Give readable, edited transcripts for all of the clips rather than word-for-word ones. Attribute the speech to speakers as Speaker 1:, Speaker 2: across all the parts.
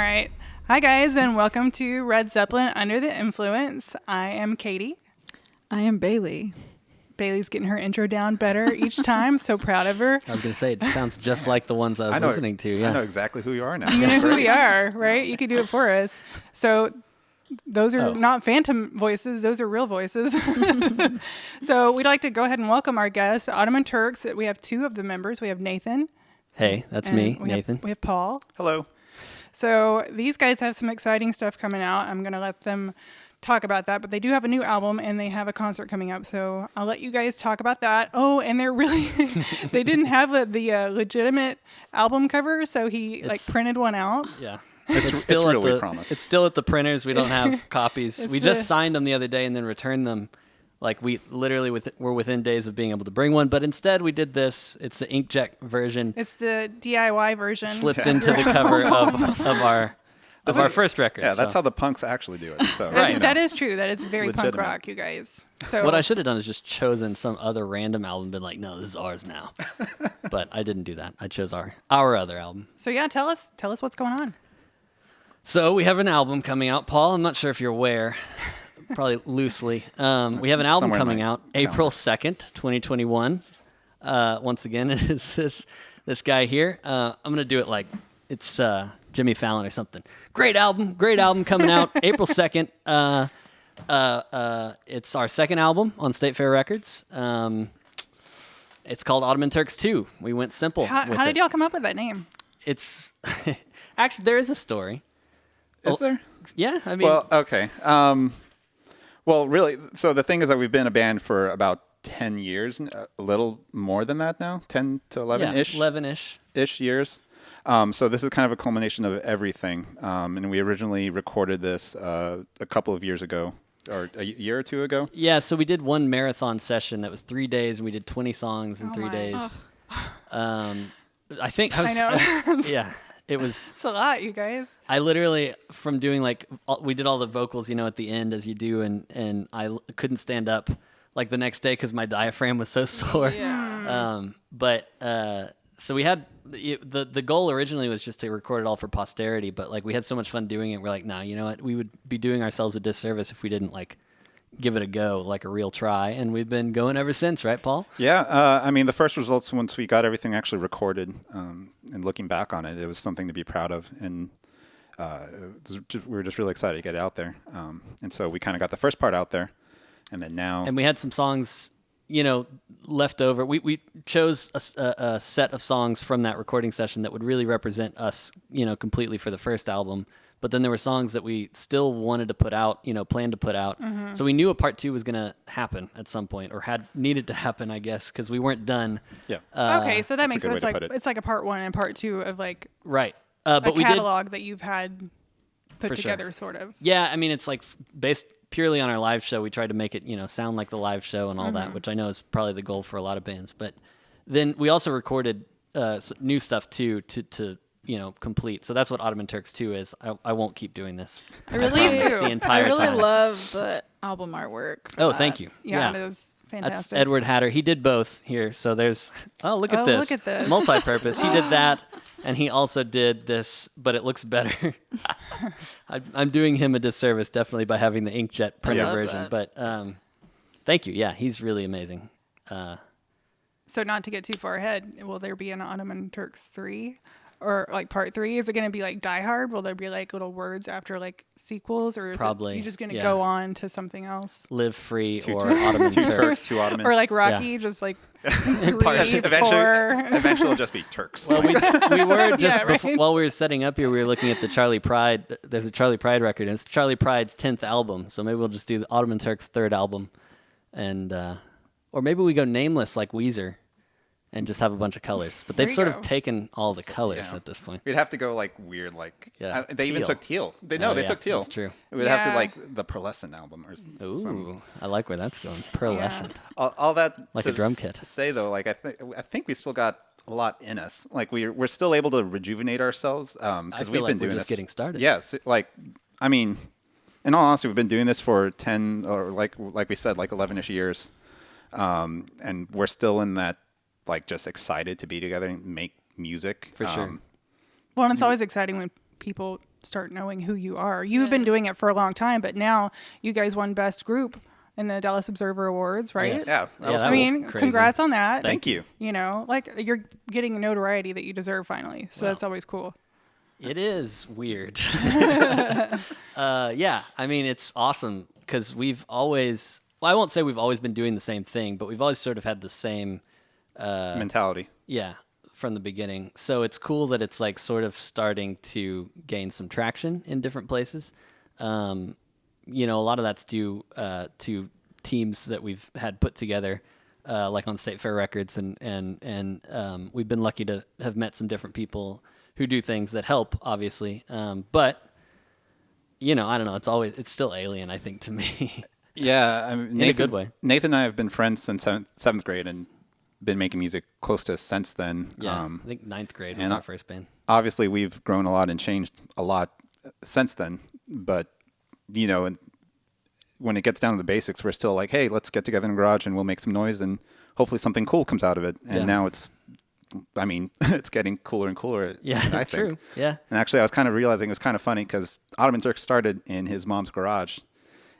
Speaker 1: All right. Hi, guys, and welcome to Red Zeppelin Under the Influence. I am Katie.
Speaker 2: I am Bailey.
Speaker 1: Bailey's getting her intro down better each time. So proud of her.
Speaker 3: I was going to say, it sounds just like the ones I was listening to. Yeah.
Speaker 4: I know exactly who you are now.
Speaker 1: You know who we are, right? You could do it for us. So those are not phantom voices. Those are real voices. So we'd like to go ahead and welcome our guests, Ottoman Turks. We have two of the members. We have Nathan.
Speaker 3: Hey, that's me, Nathan.
Speaker 1: We have Paul.
Speaker 4: Hello.
Speaker 1: So these guys have some exciting stuff coming out. I'm going to let them talk about that, but they do have a new album and they have a concert coming up. So I'll let you guys talk about that. Oh, and they're really, they didn't have the legitimate album cover. So he printed one out.
Speaker 3: Yeah.
Speaker 4: It's still
Speaker 3: at
Speaker 4: really
Speaker 3: the,
Speaker 4: promised.
Speaker 3: It's still at the printers. We don't have copies. We just signed them the other day and then returned them. Like we literally were within days of being able to bring one, but instead we did this. It's the inkjet version.
Speaker 1: It's the DIY version.
Speaker 3: Slipped into the cover of our first record.
Speaker 4: Yeah, that's how the punks actually do it. So
Speaker 1: right. That is true. That it's very
Speaker 4: legitimate.
Speaker 1: punk rock, you guys. So
Speaker 3: what I should have done is just chosen some other random album and been like, no, this is ours now. But I didn't do that. I chose our other album.
Speaker 1: So yeah, tell us what's going on.
Speaker 3: So we have an album coming out. Paul, I'm not sure if you're aware. Probably loosely. We have an album coming out April 2nd, 2021. Once again, it is this guy here. I'm going to do it like it's Jimmy Fallon or something. Great album coming out April 2nd. It's our second album on State Fair Records. It's called Ottoman Turks 2. We went simple.
Speaker 1: How did y'all come up with that name?
Speaker 3: It's actually, there is a story.
Speaker 4: Is there?
Speaker 3: Yeah, I mean.
Speaker 4: Well, okay. Well, really, so the thing is that we've been a band for about 10 years, a little more than that now, 10 to 11-ish.
Speaker 3: Yeah, 11-ish
Speaker 4: years. So this is kind of a culmination of everything. And we originally recorded this a couple of years ago, or a year or two ago.
Speaker 3: Yeah, so we did one marathon session that was 3 days, and we did 20 songs in 3 days. I think
Speaker 1: I know.
Speaker 3: Yeah.
Speaker 1: It's a lot, you guys.
Speaker 3: I literally, from doing we did all the vocals, at the end as you do, and I couldn't stand up the next day because my diaphragm was so sore.
Speaker 2: Yeah.
Speaker 3: So we had, the goal originally was just to record it all for posterity, but we had so much fun doing it. We're like, no, you know what? We would be doing ourselves a disservice if we didn't give it a go, a real try, and we've been going ever since, right, Paul?
Speaker 4: Yeah, I mean, the first results, once we got everything actually recorded, and looking back on it, it was something to be proud of, and we were just really excited to get it out there, and so we kind of got the first part out there, and then now...
Speaker 3: And we had some songs, left over. We chose a set of songs from that recording session that would really represent us, completely for the first album. But then there were songs that we still wanted to put out, planned to put out. Mm-hmm. So we knew a part 2 was going to happen at some point, or had needed to happen, I guess, because we weren't done.
Speaker 4: Yeah.
Speaker 1: Okay, so that makes sense. It's like a part 1 and part 2 of
Speaker 3: right.
Speaker 1: But a catalog that you've had put together, sort of.
Speaker 3: Yeah, I mean, it's based purely on our live show. We tried to make it, sound like the live show and all that, which I know is probably the goal for a lot of bands. But then we also recorded new stuff too to complete. So that's what Ottoman Turks 2 is. I won't keep doing this.
Speaker 2: I really
Speaker 3: the entire
Speaker 2: I really
Speaker 3: time.
Speaker 2: love the album artwork.
Speaker 3: Oh, thank you.
Speaker 1: Yeah, it was fantastic.
Speaker 3: That's Edward Hatter. He did both here. So there's, look at this.
Speaker 1: Look at this.
Speaker 3: Multi-purpose. He did that, and he also did this, but it looks better. I'm doing him a disservice, definitely, by having the inkjet printed version.
Speaker 2: That.
Speaker 3: But thank you. Yeah, he's really amazing.
Speaker 1: So not to get too far ahead, will there be an Ottoman Turks 3? Or part 3? Is it going to be Die Hard? Will there be little words after sequels, or is
Speaker 3: Probably,
Speaker 1: you just going to go on to something else?
Speaker 3: Live Free or Ottoman Turks.
Speaker 4: Two Ottoman.
Speaker 1: Or Rocky, just 3, 4.
Speaker 4: Eventually it'll just be Turks.
Speaker 3: Well, we were just before, while we were setting up here, we were looking at the Charlie Pride. There's a Charlie Pride record, and it's Charlie Pride's 10th album. So maybe we'll just do the Ottoman Turks' 3rd album, and or maybe we go nameless like Weezer. And just have a bunch of colors. But they've sort of taken all the colors at this point.
Speaker 4: We'd have to go weird, they even took teal. They took teal.
Speaker 3: That's true.
Speaker 4: We'd have to the Pearlescent album or
Speaker 3: Ooh, I like where that's going. Pearlescent.
Speaker 4: Yeah. All that
Speaker 3: like a drum kit.
Speaker 4: Say though, I think we've still got a lot in us. We're still able to rejuvenate ourselves because we've been doing
Speaker 3: we're
Speaker 4: this.
Speaker 3: Just getting started.
Speaker 4: Yes, I mean, in all honesty, we've been doing this for 10 or like we said, 11-ish years, and we're still in that. Just excited to be together and make music.
Speaker 3: For sure.
Speaker 1: Well, and it's always exciting when people start knowing who you are. You've been doing it for a long time, but now you guys won Best Group in the Dallas Observer Awards, right?
Speaker 3: Yes.
Speaker 4: Yeah, that was
Speaker 1: I
Speaker 3: that was
Speaker 1: mean,
Speaker 3: crazy.
Speaker 1: congrats on that.
Speaker 4: Thank you.
Speaker 1: You know, like you're getting notoriety that you deserve finally. So that's always cool.
Speaker 3: It is weird. Yeah, I mean, it's awesome because we've always, well, I won't say we've always been doing the same thing, but we've always sort of had the same,
Speaker 4: Mentality.
Speaker 3: yeah, from the beginning. So it's cool that it's like sort of starting to gain some traction in different places. You know, a lot of that's due to teams that we've had put together, like on State Fair Records, and we've been lucky to have met some different people who do things that help, obviously. But you know, I don't know. It's still alien, I think, to me.
Speaker 4: Yeah, I mean,
Speaker 3: In a good way.
Speaker 4: Nathan and I have been friends since seventh grade and been making music close to since then.
Speaker 3: Yeah, I think ninth grade was
Speaker 4: and
Speaker 3: our first band.
Speaker 4: Obviously, we've grown a lot and changed a lot since then. But you know, and when it gets down to the basics, we're still like, hey, let's get together in the garage and we'll make some noise and hopefully something cool comes out of it. And
Speaker 3: Yeah.
Speaker 4: now I mean, it's getting cooler and cooler.
Speaker 3: Yeah,
Speaker 4: I think.
Speaker 3: true. Yeah.
Speaker 4: And actually, I was kind of realizing it was kind of funny because Ottoman Turks started in his mom's garage.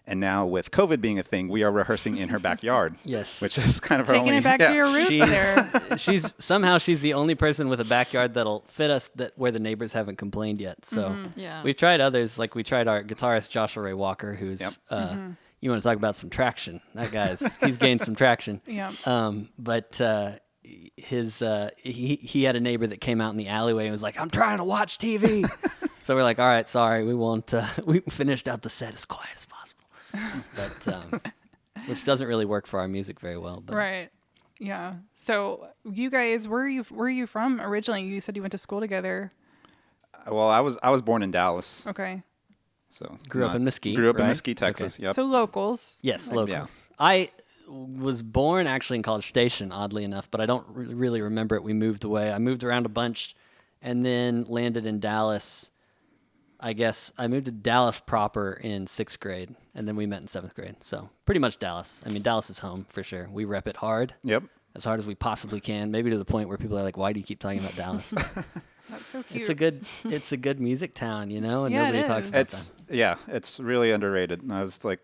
Speaker 4: And now with COVID being a thing, we are rehearsing in her backyard.
Speaker 3: Yes.
Speaker 4: Which is kind of our
Speaker 1: Taking
Speaker 4: only...
Speaker 1: it back to your roots there.
Speaker 3: She's the only person with a backyard that'll fit us where the neighbors haven't complained yet. So
Speaker 2: Yeah.
Speaker 3: we've tried others, like we tried our guitarist Joshua Ray Walker, who's you want to talk about some traction. That he's gained some traction.
Speaker 1: Yeah.
Speaker 3: But he had a neighbor that came out in the alleyway and was like, "I'm trying to watch TV." So we're like, "All right, sorry, we won't." We finished out the set as quiet as possible, but which doesn't really work for our music very well. But.
Speaker 1: Right. Yeah. So you guys, where are you from originally? You said you went to school together.
Speaker 4: Well, I was born in Dallas.
Speaker 1: Okay.
Speaker 4: So
Speaker 3: Grew up in Mesquite,
Speaker 4: Grew up in
Speaker 3: right?
Speaker 4: Mesquite, Texas.
Speaker 3: Okay.
Speaker 4: Yep.
Speaker 1: So locals.
Speaker 3: Yes, locals. I was born actually in College Station, oddly enough, but I don't really remember it. We moved away. I moved around a bunch and then landed in Dallas. I guess I moved to Dallas proper in 6th grade, and then we met in 7th grade. So pretty much Dallas. I mean, Dallas is home for sure. We rep it hard.
Speaker 4: Yep.
Speaker 3: As hard as we possibly can, maybe to the point where people are like, "Why do you keep talking about Dallas?"
Speaker 1: That's so cute.
Speaker 3: It's a good music town, you know, and
Speaker 1: Yeah, it
Speaker 3: nobody talks
Speaker 1: is.
Speaker 3: about that.
Speaker 4: It's really underrated. And I was like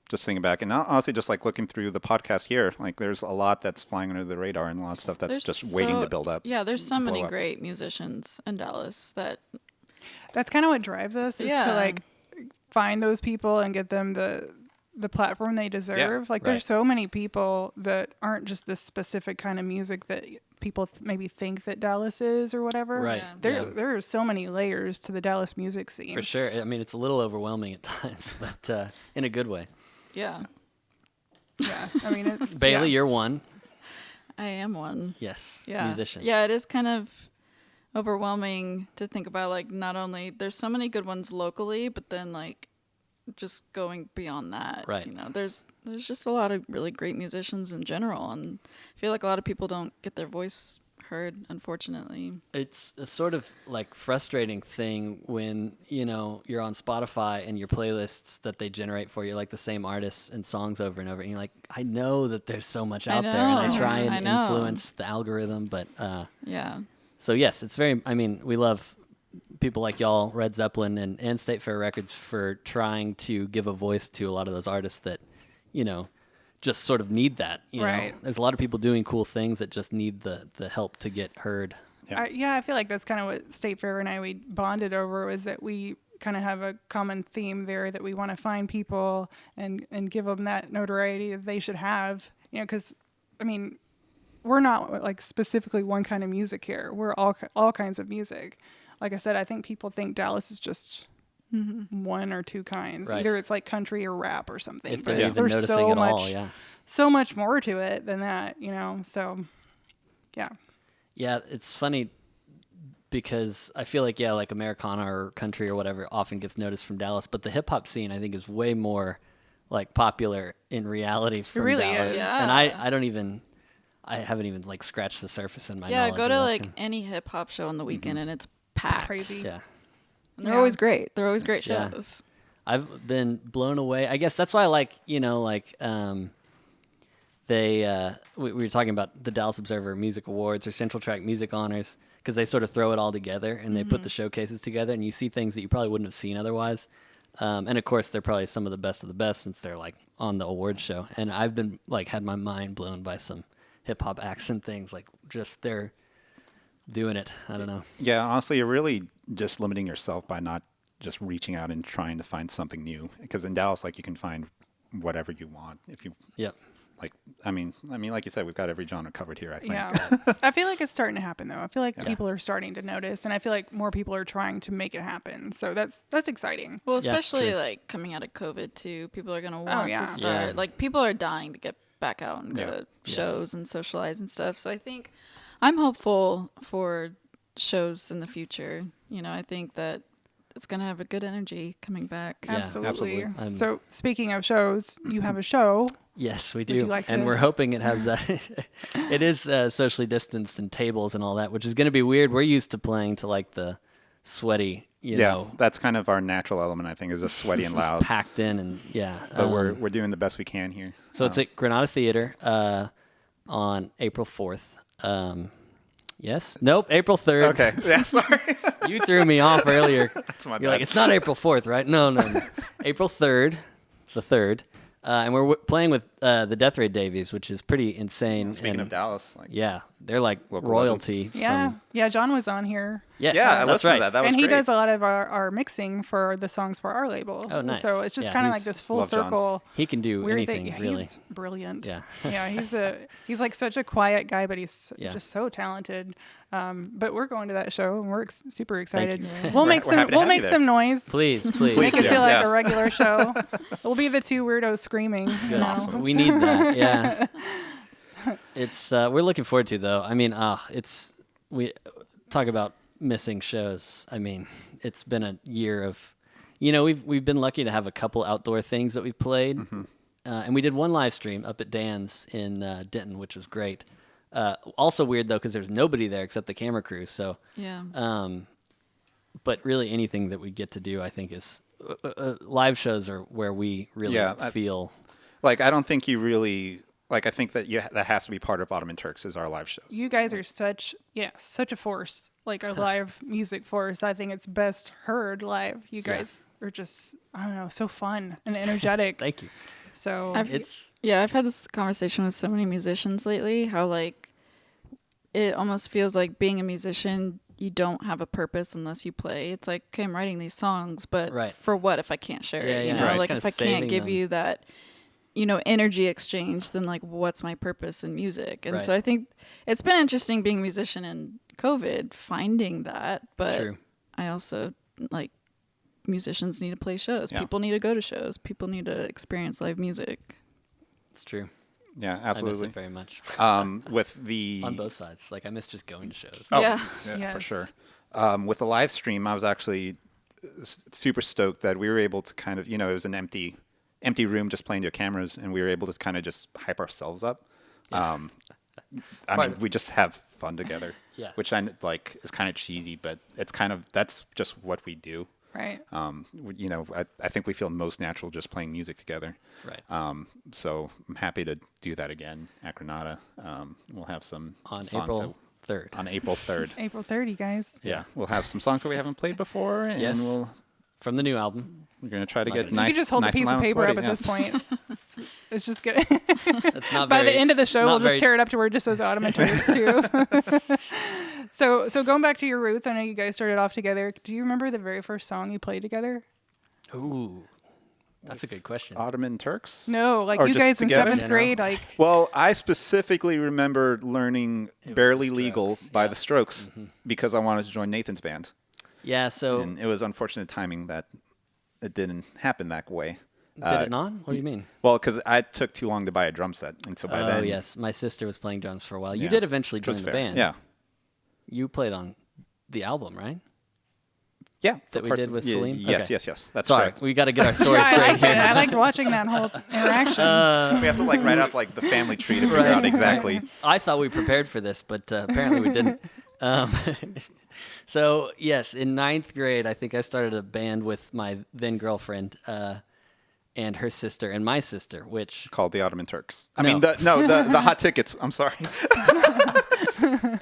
Speaker 4: just thinking back and honestly just like looking through the podcast here, like there's a lot that's flying under the radar and a lot of stuff that's
Speaker 2: There's
Speaker 4: just waiting
Speaker 2: so-
Speaker 4: to build up.
Speaker 2: Yeah, there's so
Speaker 4: blow
Speaker 2: many
Speaker 4: up.
Speaker 2: great musicians in Dallas that
Speaker 1: That's kind of what drives us is to
Speaker 2: Yeah.
Speaker 1: like find those people and get them the platform they deserve. Like
Speaker 3: right.
Speaker 1: there's so many people that aren't just this specific kind of music that people maybe think that Dallas is or whatever.
Speaker 3: Right.
Speaker 2: Yeah.
Speaker 1: There are so many layers to the Dallas music scene.
Speaker 3: For sure. I mean, it's a little overwhelming at times, but in a good way.
Speaker 2: yeah,
Speaker 1: Yeah. I mean, it's
Speaker 3: Bailey,
Speaker 1: yeah.
Speaker 3: you're one.
Speaker 2: I am one.
Speaker 3: Yes.
Speaker 2: Yeah.
Speaker 3: Musician.
Speaker 2: Yeah, it is kind of overwhelming to think about, like, not only there's so many good ones locally, but then like just going beyond that.
Speaker 3: Right.
Speaker 2: You know, there's just a lot of really great musicians in general, and I feel like a lot of people don't get their voice heard, unfortunately.
Speaker 3: It's a sort of like frustrating thing when, you know, you're on Spotify and your playlists that they generate for you, like the same artists and songs over and over. And you're like, I know that there's so much out there and I
Speaker 2: know,
Speaker 3: try and
Speaker 2: I know.
Speaker 3: influence the algorithm. But
Speaker 2: Yeah.
Speaker 3: so, yes, it's very, I mean, we love people like y'all, Red Zeppelin and State Fair Records for trying to give a voice to a lot of those artists that, you know, just sort of need that. You
Speaker 1: Right.
Speaker 3: know, there's a lot of people doing cool things that just need the help to get heard.
Speaker 4: Yeah.
Speaker 1: I feel like that's kind of what State Fair and we bonded over was that we kind of have a common theme there that we want to find people and give them that notoriety that they should have, you know, because, I mean, we're not like specifically one kind of music here. We're all kinds of music. Like I said, I think people think Dallas is just one or two kinds.
Speaker 3: Right.
Speaker 1: Either it's like country or rap or something.
Speaker 3: If
Speaker 1: but
Speaker 3: they're even
Speaker 1: there's
Speaker 3: noticing
Speaker 1: so
Speaker 3: at
Speaker 1: much,
Speaker 3: all, yeah.
Speaker 1: so much more to it than that, you know. So, yeah.
Speaker 3: Yeah, it's funny because I feel like, yeah, like Americana or country or whatever often gets noticed from Dallas, but the hip hop scene I think is way more like popular in reality from
Speaker 1: really
Speaker 3: Dallas.
Speaker 1: is.
Speaker 2: Yeah.
Speaker 3: And I haven't even like scratched the surface in my
Speaker 2: Yeah,
Speaker 3: knowledge.
Speaker 2: go to
Speaker 3: of
Speaker 2: like
Speaker 3: that.
Speaker 2: any hip hop show on the weekend and it's packed.
Speaker 1: Crazy.
Speaker 3: Yeah.
Speaker 2: And they're
Speaker 1: Yeah.
Speaker 2: always great. They're always great
Speaker 3: Yeah.
Speaker 2: shows.
Speaker 3: I've been blown away. I guess that's why I like, you know, like we were talking about the Dallas Observer Music Awards or Central Track Music Honors, because they sort of throw it all together and they put the showcases together, and you see things that you probably wouldn't have seen otherwise. And of course, they're probably some of the best since they're like on the awards show. And I've been like had my mind blown by some hip hop acts and things, like just they're doing it. I don't know.
Speaker 4: Yeah, honestly, you're really just limiting yourself by not just reaching out and trying to find something new. Because in Dallas, like, you can find whatever you want if you
Speaker 3: Yep.
Speaker 4: like. I mean, like you said, we've got every genre covered here, I think.
Speaker 1: Yeah. I feel like it's starting to happen though. I feel like people are starting to notice, and I feel like more people are trying to make it happen. So that's exciting.
Speaker 2: Well,
Speaker 3: Yeah,
Speaker 2: especially
Speaker 3: true.
Speaker 2: like coming out of COVID too, people are gonna want
Speaker 1: yeah.
Speaker 2: to start.
Speaker 3: Yeah.
Speaker 2: Like people are dying to get back out and go
Speaker 4: Yeah.
Speaker 2: to shows and socialize and stuff. So I think I'm hopeful for shows in the future. You know, I think that it's gonna have a good energy coming back.
Speaker 3: Yeah,
Speaker 1: Absolutely.
Speaker 4: absolutely.
Speaker 1: So speaking of shows, you have a show.
Speaker 3: Yes, we do.
Speaker 1: you like
Speaker 3: and
Speaker 1: to-
Speaker 3: we're hoping it has that. It is socially distanced and tables and all that, which is going to be weird. We're used to playing to like the sweaty, you know,
Speaker 4: that's kind of our natural element, I think, is just sweaty and loud.
Speaker 3: packed in and yeah.
Speaker 4: But we're doing the best we can here.
Speaker 3: So it's at Granada Theater on April 4th. Yes? Nope, April 3rd.
Speaker 4: Okay. Yeah, sorry.
Speaker 3: You threw me off earlier.
Speaker 4: That's my
Speaker 3: You're
Speaker 4: bad.
Speaker 3: like, it's not April 4th, right? No. April 3rd, the 3rd. And we're playing with the Death Ray Davies, which is pretty insane.
Speaker 4: Speaking
Speaker 3: and
Speaker 4: of Dallas, like,
Speaker 3: yeah, they're like
Speaker 4: Local
Speaker 3: royalty.
Speaker 1: Yeah.
Speaker 3: From,
Speaker 1: Yeah, John was on here.
Speaker 3: yes,
Speaker 4: yeah, I
Speaker 3: that's
Speaker 4: listened
Speaker 3: right.
Speaker 4: to that. That was
Speaker 1: And he
Speaker 4: great.
Speaker 1: does a lot of our mixing for the songs for our label.
Speaker 3: Oh, nice.
Speaker 1: So it's just
Speaker 3: Yeah,
Speaker 1: kind of like
Speaker 3: he's-
Speaker 1: this full
Speaker 4: love John.
Speaker 1: circle.
Speaker 3: He can do
Speaker 1: Weird
Speaker 3: anything,
Speaker 1: thing.
Speaker 3: really.
Speaker 1: He's brilliant.
Speaker 3: Yeah.
Speaker 1: Yeah, he's like such a quiet guy, but he's
Speaker 3: Yeah.
Speaker 1: just so talented. But we're going to that show, and we're super excited.
Speaker 3: you.
Speaker 2: Yeah.
Speaker 1: We'll make
Speaker 4: We're happy to
Speaker 1: we'll
Speaker 4: have
Speaker 1: make
Speaker 4: you there.
Speaker 1: some noise.
Speaker 3: Please.
Speaker 1: Make it
Speaker 4: yeah,
Speaker 1: feel like
Speaker 4: yeah.
Speaker 1: a regular show. We'll be the two weirdos screaming. You know?
Speaker 4: Awesome.
Speaker 3: We need that. Yeah. It's we're looking forward to though. I mean, we talk about missing shows. I mean, it's been a year of, you know, we've been lucky to have a couple outdoor things that we played, and we did one live stream up at Dan's in Denton, which was great. Also weird though because there's nobody there except the camera crew. So,
Speaker 2: Yeah.
Speaker 3: but really anything that we get to do, I think, is live shows are where we really feel.
Speaker 4: Like, I don't think you really like. I think that that has to be part of Ottoman Turks is our live shows.
Speaker 1: You guys are such a force, like a live music force. I think it's best heard live. You guys are just, I don't know, so fun and energetic.
Speaker 3: Thank you.
Speaker 1: So
Speaker 2: I've had this conversation with so many musicians lately, how like it almost feels like being a musician, you don't have a purpose unless you play. It's like, okay, I'm writing these songs, but
Speaker 3: Right.
Speaker 2: for what if I can't share
Speaker 3: Yeah,
Speaker 2: it?
Speaker 3: yeah.
Speaker 2: You know,
Speaker 3: Right.
Speaker 2: like
Speaker 3: It's
Speaker 2: if I
Speaker 3: kinda
Speaker 2: can't give
Speaker 3: saving
Speaker 2: you that, you know, energy exchange, then like what's my purpose in music? And
Speaker 3: Right.
Speaker 2: so I think it's been interesting being a musician in COVID, finding that, but
Speaker 3: True.
Speaker 2: I also like musicians need to play shows.
Speaker 4: Yeah.
Speaker 2: People need to go to shows. People need to experience live music.
Speaker 3: It's true.
Speaker 4: Yeah,
Speaker 3: I miss
Speaker 4: absolutely.
Speaker 3: it very much.
Speaker 4: With the
Speaker 3: On both sides. Like, I miss just going to shows.
Speaker 4: Oh,
Speaker 2: Yeah.
Speaker 4: for
Speaker 1: Yes.
Speaker 4: sure. With the live stream, I was actually super stoked that we were able to kind of, you know, it was an empty room just playing to your cameras, and we were able to kind of just hype ourselves up. I mean, we just have fun together.
Speaker 3: Yeah.
Speaker 4: Which I like is kind of cheesy, but it's kind of that's just what we do.
Speaker 1: right.
Speaker 4: You know, I think we feel most natural just playing music together.
Speaker 3: Right.
Speaker 4: So I'm happy to do that again at Granada. We'll have some
Speaker 3: On
Speaker 4: songs
Speaker 3: April 3rd.
Speaker 4: on April 3rd.
Speaker 1: April 30, guys.
Speaker 4: Yeah, we'll have some songs that we haven't played before, and
Speaker 3: Yes.
Speaker 4: we're
Speaker 3: From the new album.
Speaker 4: going to try to
Speaker 3: Love
Speaker 4: get
Speaker 3: it.
Speaker 1: You
Speaker 4: nice.
Speaker 1: can just hold
Speaker 4: nice
Speaker 1: a
Speaker 4: and
Speaker 1: piece of
Speaker 4: loud and
Speaker 1: paper up
Speaker 4: sweaty,
Speaker 1: at this point. It's just good.
Speaker 3: That's not
Speaker 1: By
Speaker 3: very,
Speaker 1: the end of the show,
Speaker 3: not
Speaker 1: we'll just
Speaker 3: very-
Speaker 1: tear it up to where it just says Ottoman Turks too. So going back to your roots, I know you guys started off together. Do you remember the very first song you played together?
Speaker 3: Ooh. That's a good question.
Speaker 4: Ottoman Turks?
Speaker 1: No, like
Speaker 4: Or
Speaker 1: you
Speaker 4: just
Speaker 1: guys
Speaker 4: together?
Speaker 1: in 7th grade, like
Speaker 4: Well, I specifically remember learning
Speaker 3: was
Speaker 4: Barely
Speaker 3: the
Speaker 4: Legal
Speaker 3: Strokes,
Speaker 4: by
Speaker 3: yeah.
Speaker 4: the Strokes because I wanted to join Nathan's band.
Speaker 3: Yeah, so
Speaker 4: And it was unfortunate timing that it didn't happen that way.
Speaker 3: did it not? What do you mean?
Speaker 4: Well, because I took too long to buy a drum set. And so by
Speaker 3: Oh,
Speaker 4: then.
Speaker 3: yes. My sister was playing drums for a while. You
Speaker 4: Yeah,
Speaker 3: did eventually
Speaker 4: which was
Speaker 3: join the
Speaker 4: fair.
Speaker 3: band.
Speaker 4: Yeah.
Speaker 3: You played on the album, right?
Speaker 4: Yeah.
Speaker 3: That
Speaker 4: for
Speaker 3: we
Speaker 4: parts
Speaker 3: did
Speaker 4: of-
Speaker 3: with
Speaker 4: yeah,
Speaker 3: Celine?
Speaker 4: Yes,
Speaker 3: Okay.
Speaker 4: yes. That's
Speaker 3: Sorry,
Speaker 4: correct.
Speaker 3: we got to get our story
Speaker 1: yeah, I
Speaker 3: straight
Speaker 1: liked it.
Speaker 3: here.
Speaker 1: I liked watching that whole interaction.
Speaker 4: We have to like write out like the family tree to figure
Speaker 3: Right.
Speaker 4: out exactly.
Speaker 3: I thought we prepared for this, but apparently we didn't. So, yes, in 9th grade, I think I started a band with my then girlfriend and her sister and my sister, which
Speaker 4: Called the Ottoman Turks. I
Speaker 3: No.
Speaker 4: mean, the Hot Tickets. I'm sorry.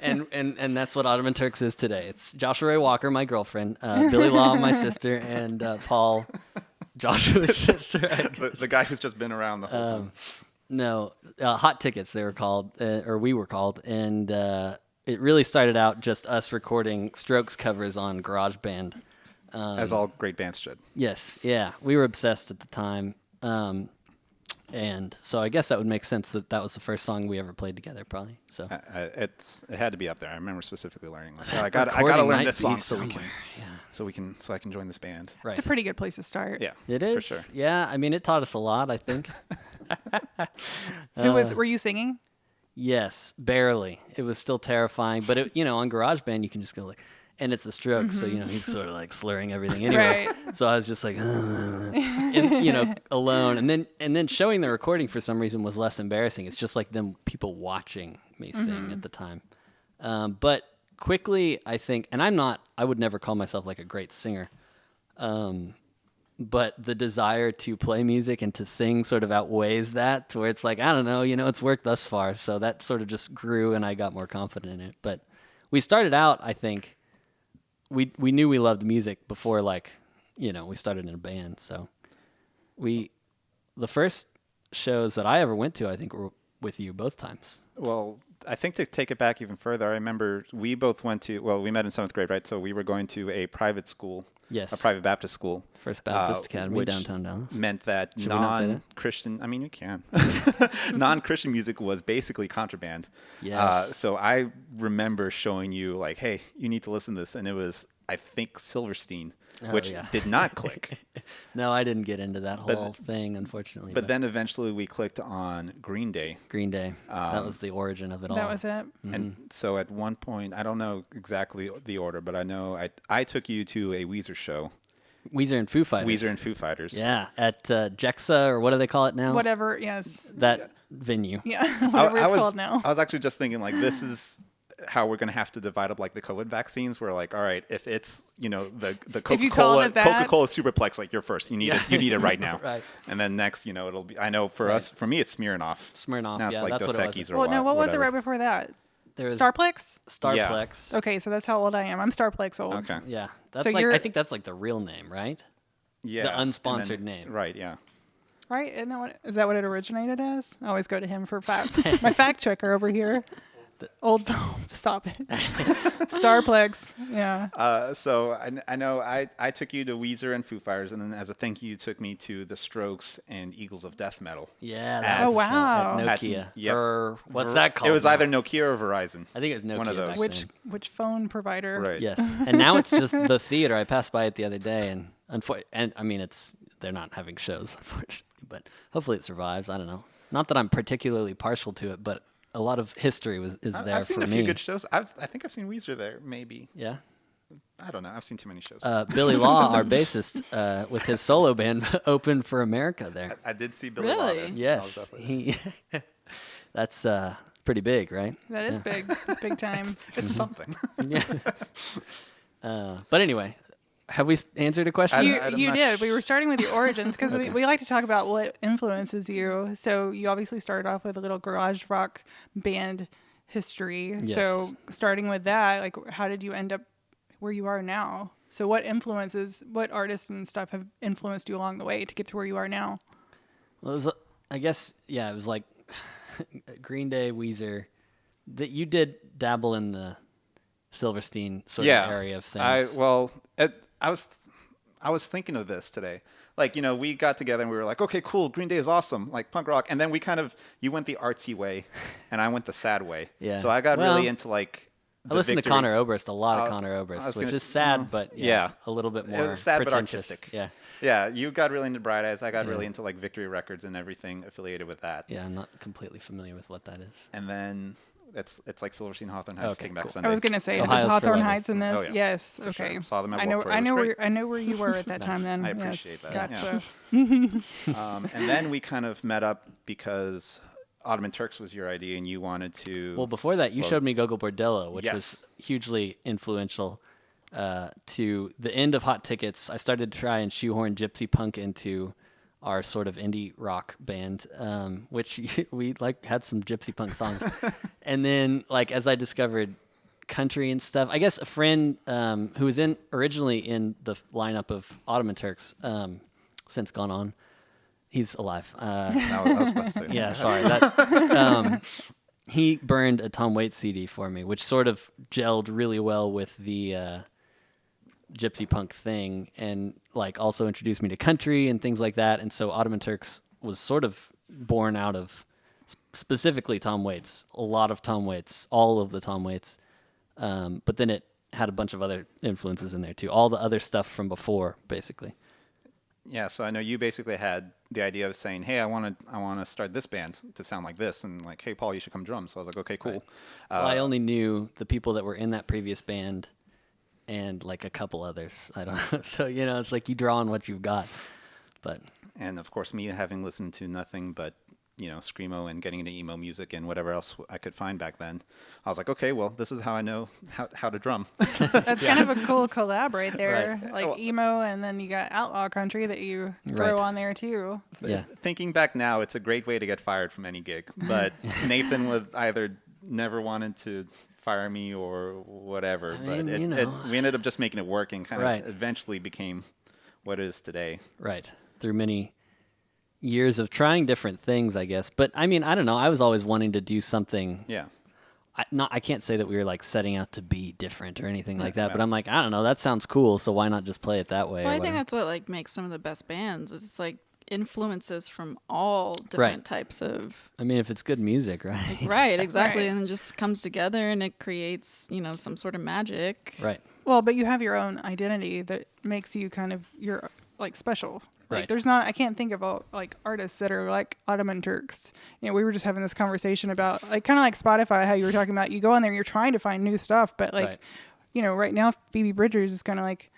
Speaker 3: and that's what Ottoman Turks is today. It's Joshua Ray Walker, my girlfriend, Billy Law, my sister, and Paul, Joshua's sister.
Speaker 4: The guy who's just been around the whole time.
Speaker 3: No, Hot Tickets they were called, or we were called, and it really started out just us recording Strokes covers on GarageBand.
Speaker 4: As all great bands should.
Speaker 3: Yes, yeah, we were obsessed at the time, and so I guess that would make sense that was the first song we ever played together, probably. So
Speaker 4: It had to be up there. I remember specifically learning, like, I got to
Speaker 3: recording
Speaker 4: learn
Speaker 3: might
Speaker 4: this song
Speaker 3: be
Speaker 4: so we
Speaker 3: somewhere,
Speaker 4: can, so I can join this band.
Speaker 3: right.
Speaker 1: It's a pretty good place to start.
Speaker 4: Yeah,
Speaker 3: It is,
Speaker 4: for sure.
Speaker 3: Yeah, I mean, it taught us a lot, I think.
Speaker 1: Were you singing?
Speaker 3: Yes, barely. It was still terrifying, but on GarageBand you can just go like, and it's the Strokes, so he's sort of like slurring everything anyway.
Speaker 1: Right.
Speaker 3: So I was just like, and, alone, and then showing the recording for some reason was less embarrassing. It's just like people watching me sing at the time. But quickly, I think, and I would never call myself like a great singer. But the desire to play music and to sing sort of outweighs that, to where it's like, I don't know, it's worked thus far. So that sort of just grew and I got more confident in it. But we started out, I think, we knew we loved music before, like, we started in a band. So the first shows that I ever went to, I think, were with you both times.
Speaker 4: Well, I think to take it back even further, I remember we both we met in 7th grade, right? So we were going to a private school.
Speaker 3: Yes.
Speaker 4: A private Baptist school.
Speaker 3: First Baptist Academy,
Speaker 4: which
Speaker 3: downtown Dallas.
Speaker 4: Meant that
Speaker 3: Should we not say that?
Speaker 4: non-Christian, I mean, you can. Non-Christian music was basically contraband.
Speaker 3: Yes.
Speaker 4: So I remember showing you, like, hey, you need to listen to this. And it was, I think, Silverstein, which did not click.
Speaker 3: No, I didn't get into that whole thing, unfortunately.
Speaker 4: But then eventually we clicked on Green Day.
Speaker 3: Green Day. That was the origin of it all.
Speaker 1: That was it.
Speaker 4: And so at one point, I don't know exactly the order, but I know I took you to a Weezer show.
Speaker 3: Weezer and Foo Fighters.
Speaker 4: Weezer and Foo Fighters.
Speaker 3: Yeah, at Jexa, or what do they call it now?
Speaker 1: Whatever, yes.
Speaker 3: That venue.
Speaker 1: Yeah, whatever it's called now.
Speaker 4: I was actually just thinking, like, this is how we're going to have to divide up, like, the COVID vaccines. We're like, all right, if it's, the Coca-Cola Superplex, like, you're first. You need it right now.
Speaker 3: Right.
Speaker 4: And then next, it'll be, I know for us, for me, it's Smirnoff.
Speaker 3: Smirnoff,
Speaker 4: Now it's like
Speaker 3: that's
Speaker 4: Dos
Speaker 3: what it was.
Speaker 4: Equis or
Speaker 1: Well, no, what was it
Speaker 4: whatever.
Speaker 1: right before that?
Speaker 3: There was
Speaker 1: Starplex?
Speaker 3: Starplex.
Speaker 1: Okay, so that's how old I am. I'm Starplex old.
Speaker 4: Okay.
Speaker 3: Yeah, that's
Speaker 1: So
Speaker 3: like,
Speaker 1: you're-
Speaker 3: I think that's like the real name, right?
Speaker 4: Yeah.
Speaker 3: The unsponsored
Speaker 4: And then-
Speaker 3: name.
Speaker 4: Right, yeah.
Speaker 1: Right? Is that what it originated as? I always go to him for facts. My fact checker over here. Old phone. Stop it. Starplex. Yeah.
Speaker 4: So I know I took you to Weezer and Foo Fighters, and then as a thank you, you took me to the Strokes and Eagles of Death Metal.
Speaker 3: Yeah.
Speaker 4: As-
Speaker 1: Oh, wow.
Speaker 3: At Nokia.
Speaker 4: Yep.
Speaker 3: Or what's that called?
Speaker 4: It was
Speaker 3: now?
Speaker 4: either Nokia or Verizon.
Speaker 3: I think it was Nokia.
Speaker 4: one of those.
Speaker 3: back then.
Speaker 1: Which phone provider?
Speaker 4: Right.
Speaker 3: Yes, and now it's just the theater. I passed by it the other day, and I mean, they're not having shows, unfortunately, but hopefully it survives. I don't know. Not that I'm particularly partial to it, but a lot of history is there
Speaker 4: I've seen
Speaker 3: for
Speaker 4: a
Speaker 3: me.
Speaker 4: few good shows. I think I've seen Weezer there, maybe.
Speaker 3: Yeah.
Speaker 4: I don't know. I've seen too many shows.
Speaker 3: Billy Law, our bassist, with his solo band, opened for America there.
Speaker 4: I did see Billy
Speaker 2: Really?
Speaker 4: Law there.
Speaker 3: Yes, that's pretty big, right?
Speaker 1: That is big time.
Speaker 4: It's something.
Speaker 3: Yeah. But anyway, have we answered a question?
Speaker 1: You did. We were starting with your origins because we like to talk about what influences you. So you obviously started off with a little garage rock band history.
Speaker 3: Yes.
Speaker 1: So starting with that, like, how did you end up where you are now? So what artists and stuff have influenced you along the way to get to where you are now?
Speaker 3: Well, it was, I guess, it was like Green Day, Weezer. That you did dabble in the Silverstein sort of area of things.
Speaker 4: I was thinking of this today. Like, we got together and we were like, okay, cool, Green Day is awesome, like punk rock. And then you went the artsy way, and I went the sad way.
Speaker 3: Yeah.
Speaker 4: So I got really into, like,
Speaker 3: I listened to Connor Oberst, a lot of Connor Oberst, which is sad, but a little bit more
Speaker 4: it was sad but
Speaker 3: pretentious.
Speaker 4: artistic.
Speaker 3: Yeah.
Speaker 4: Yeah, you got really into Bright Eyes. I got really into, like, Victory Records and everything affiliated with that.
Speaker 3: Yeah, I'm not completely familiar with what that is.
Speaker 4: And then it's like Silverstein, Hawthorne Heights,
Speaker 3: Okay,
Speaker 4: Taking Back
Speaker 3: cool.
Speaker 4: Sunday.
Speaker 1: I was gonna say,
Speaker 3: Ohio's
Speaker 1: is
Speaker 3: for
Speaker 1: Hawthorne
Speaker 3: Lovers.
Speaker 1: Heights in this?
Speaker 4: Oh, yeah.
Speaker 1: Yes.
Speaker 4: For sure.
Speaker 1: Okay.
Speaker 4: Saw them at
Speaker 1: I know.
Speaker 4: Warped Tour. It was great.
Speaker 1: I know where you were at that time. Then
Speaker 4: I
Speaker 1: Yes.
Speaker 4: appreciate that.
Speaker 1: Gotcha.
Speaker 4: And then we kind of met up because Ottoman Turks was your idea, and you wanted to.
Speaker 3: Well, before that, you showed me Gogo Bordello, which
Speaker 4: Yes.
Speaker 3: was hugely influential to the end of Hot Tickets. I started to try and shoehorn gypsy punk into our sort of indie rock band, which we like had some gypsy punk songs. And then like as I discovered country and stuff, I guess a friend who was originally in the lineup of Ottoman Turks, since gone on. He's alive.
Speaker 4: That was supposed to.
Speaker 3: Yeah, sorry. That he burned a Tom Waits CD for me, which sort of gelled really well with the gypsy punk thing, and like also introduced me to country and things like that. And so Ottoman Turks was sort of born out of specifically Tom Waits, a lot of Tom Waits, all of the Tom Waits. But then it had a bunch of other influences in there too, all the other stuff from before, basically.
Speaker 4: Yeah, so I know you basically had the idea of saying, "Hey, I want to start this band to sound like this," and like, "Hey, Paul, you should come drum." So I was like, "Okay, cool."
Speaker 3: Right. Well, I only knew the people that were in that previous band, and like a couple others. I don't know. So it's like you draw on what you've got, but
Speaker 4: And of course, me having listened to nothing but screamo and getting into emo music and whatever else I could find back then, I was like, okay, well, this is how I know how to drum.
Speaker 1: That's kind of a cool collab right there.
Speaker 3: Right.
Speaker 1: Like emo, and then you got outlaw country that you throw
Speaker 3: Right.
Speaker 1: on there too.
Speaker 3: yeah.
Speaker 4: Thinking back now, it's a great way to get fired from any gig. But Nathan would either never wanted to fire me or whatever.
Speaker 3: I mean,
Speaker 4: But we ended up just making it work, and kind
Speaker 3: Right.
Speaker 4: of eventually became what it is today.
Speaker 3: Right. Through many years of trying different things, I guess. But I mean, I don't know. I was always wanting to do something.
Speaker 4: Yeah.
Speaker 3: I can't say that we were like setting out to be different or anything like that.
Speaker 4: Yeah.
Speaker 3: But I'm like, I don't know. That sounds cool. So why not just play it that way?
Speaker 2: Well,
Speaker 3: or
Speaker 2: I think
Speaker 3: whatever.
Speaker 2: that's what like makes some of the best bands. Is it's like influences from all different
Speaker 3: Right.
Speaker 2: types of.
Speaker 3: I mean, if it's good music, right?
Speaker 2: Right, exactly,
Speaker 1: Right.
Speaker 2: and it just comes together and it creates some sort of magic.
Speaker 3: Right.
Speaker 1: Well, but you have your own identity that makes you kind of you're like special. Like
Speaker 3: Right.
Speaker 1: there's not I can't think of like artists that are like Ottoman Turks. We were just having this conversation about like kind of like Spotify, how you were talking about you go on there and you're trying to find new stuff, but like
Speaker 3: Right.
Speaker 1: right now Phoebe Bridgers is kind of like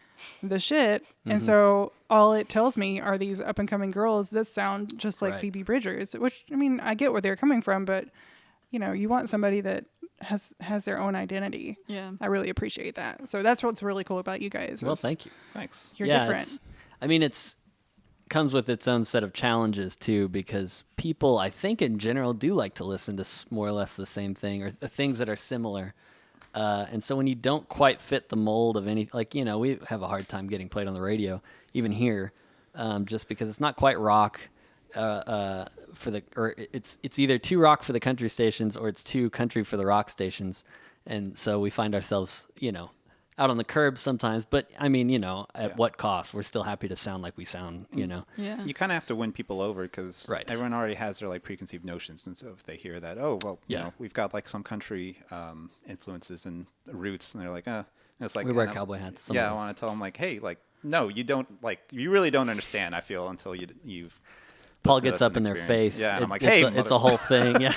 Speaker 1: the shit.
Speaker 3: Mm-hmm.
Speaker 1: And so all it tells me are these up and coming girls that sound just like
Speaker 3: Right.
Speaker 1: Phoebe Bridgers, which I mean, I get where they're coming from, but you want somebody that has their own identity.
Speaker 2: Yeah.
Speaker 1: I really appreciate that. So that's what's really cool about you guys.
Speaker 3: Well,
Speaker 1: is
Speaker 3: thank you.
Speaker 4: Thanks.
Speaker 1: You're
Speaker 3: yeah,
Speaker 1: different.
Speaker 3: I mean, it's comes with its own set of challenges too, because people, I think in general, do like to listen to more or less the same thing or the things that are similar. And so when you don't quite fit the mold of any, like, we have a hard time getting played on the radio, even here, just because it's not quite rock it's either too rock for the country stations or it's too country for the rock stations. And so we find ourselves, out on the curb sometimes, but I mean, at what cost? We're still happy to sound like we sound,
Speaker 2: Yeah.
Speaker 4: You kind of have to win people over because
Speaker 3: Right.
Speaker 4: everyone already has their like preconceived notions, and so if they hear that, oh well, we've got like some country influences and roots, and they're like, and it's like
Speaker 3: We wear cowboy hats. some
Speaker 4: Yeah,
Speaker 3: of
Speaker 4: I
Speaker 3: us.
Speaker 4: want to tell them like, hey, like, no, you don't you really don't understand. I feel until you've.
Speaker 3: Paul
Speaker 4: listened to
Speaker 3: gets
Speaker 4: us
Speaker 3: up in
Speaker 4: and
Speaker 3: their
Speaker 4: experienced.
Speaker 3: face.
Speaker 4: Yeah, and I'm like,
Speaker 3: it's
Speaker 4: hey,
Speaker 3: it's a whole thing. Yeah.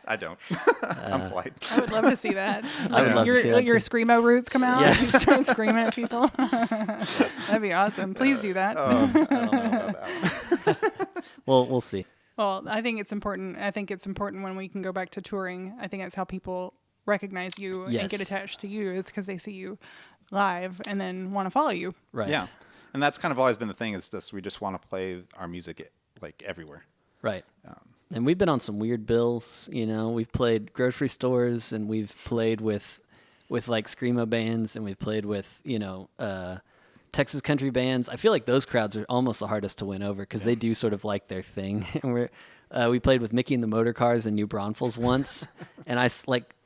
Speaker 4: I don't. I'm polite.
Speaker 1: I would love to see that.
Speaker 3: I would love to see that
Speaker 1: your
Speaker 3: too.
Speaker 1: screamo roots come out.
Speaker 3: Yeah.
Speaker 1: You start screaming at people. That'd be awesome. Please do that.
Speaker 4: I don't know about that one.
Speaker 3: Well, we'll see.
Speaker 1: Well, I think it's important. I think it's important when we can go back to touring. I think that's how people recognize you and get
Speaker 3: Yes.
Speaker 1: attached to you, is because they see you live and then want to follow you.
Speaker 3: Right.
Speaker 4: Yeah, and that's kind of always been the thing. Is this we just want to play our music like everywhere.
Speaker 3: Right. And we've been on some weird bills, we've played grocery stores and we've played with like screamo bands and we've played with, Texas country bands. I feel like those crowds are almost the hardest to win over because they do sort of like their thing. And we played with Mickey and the Motor Cars in New Braunfels once. And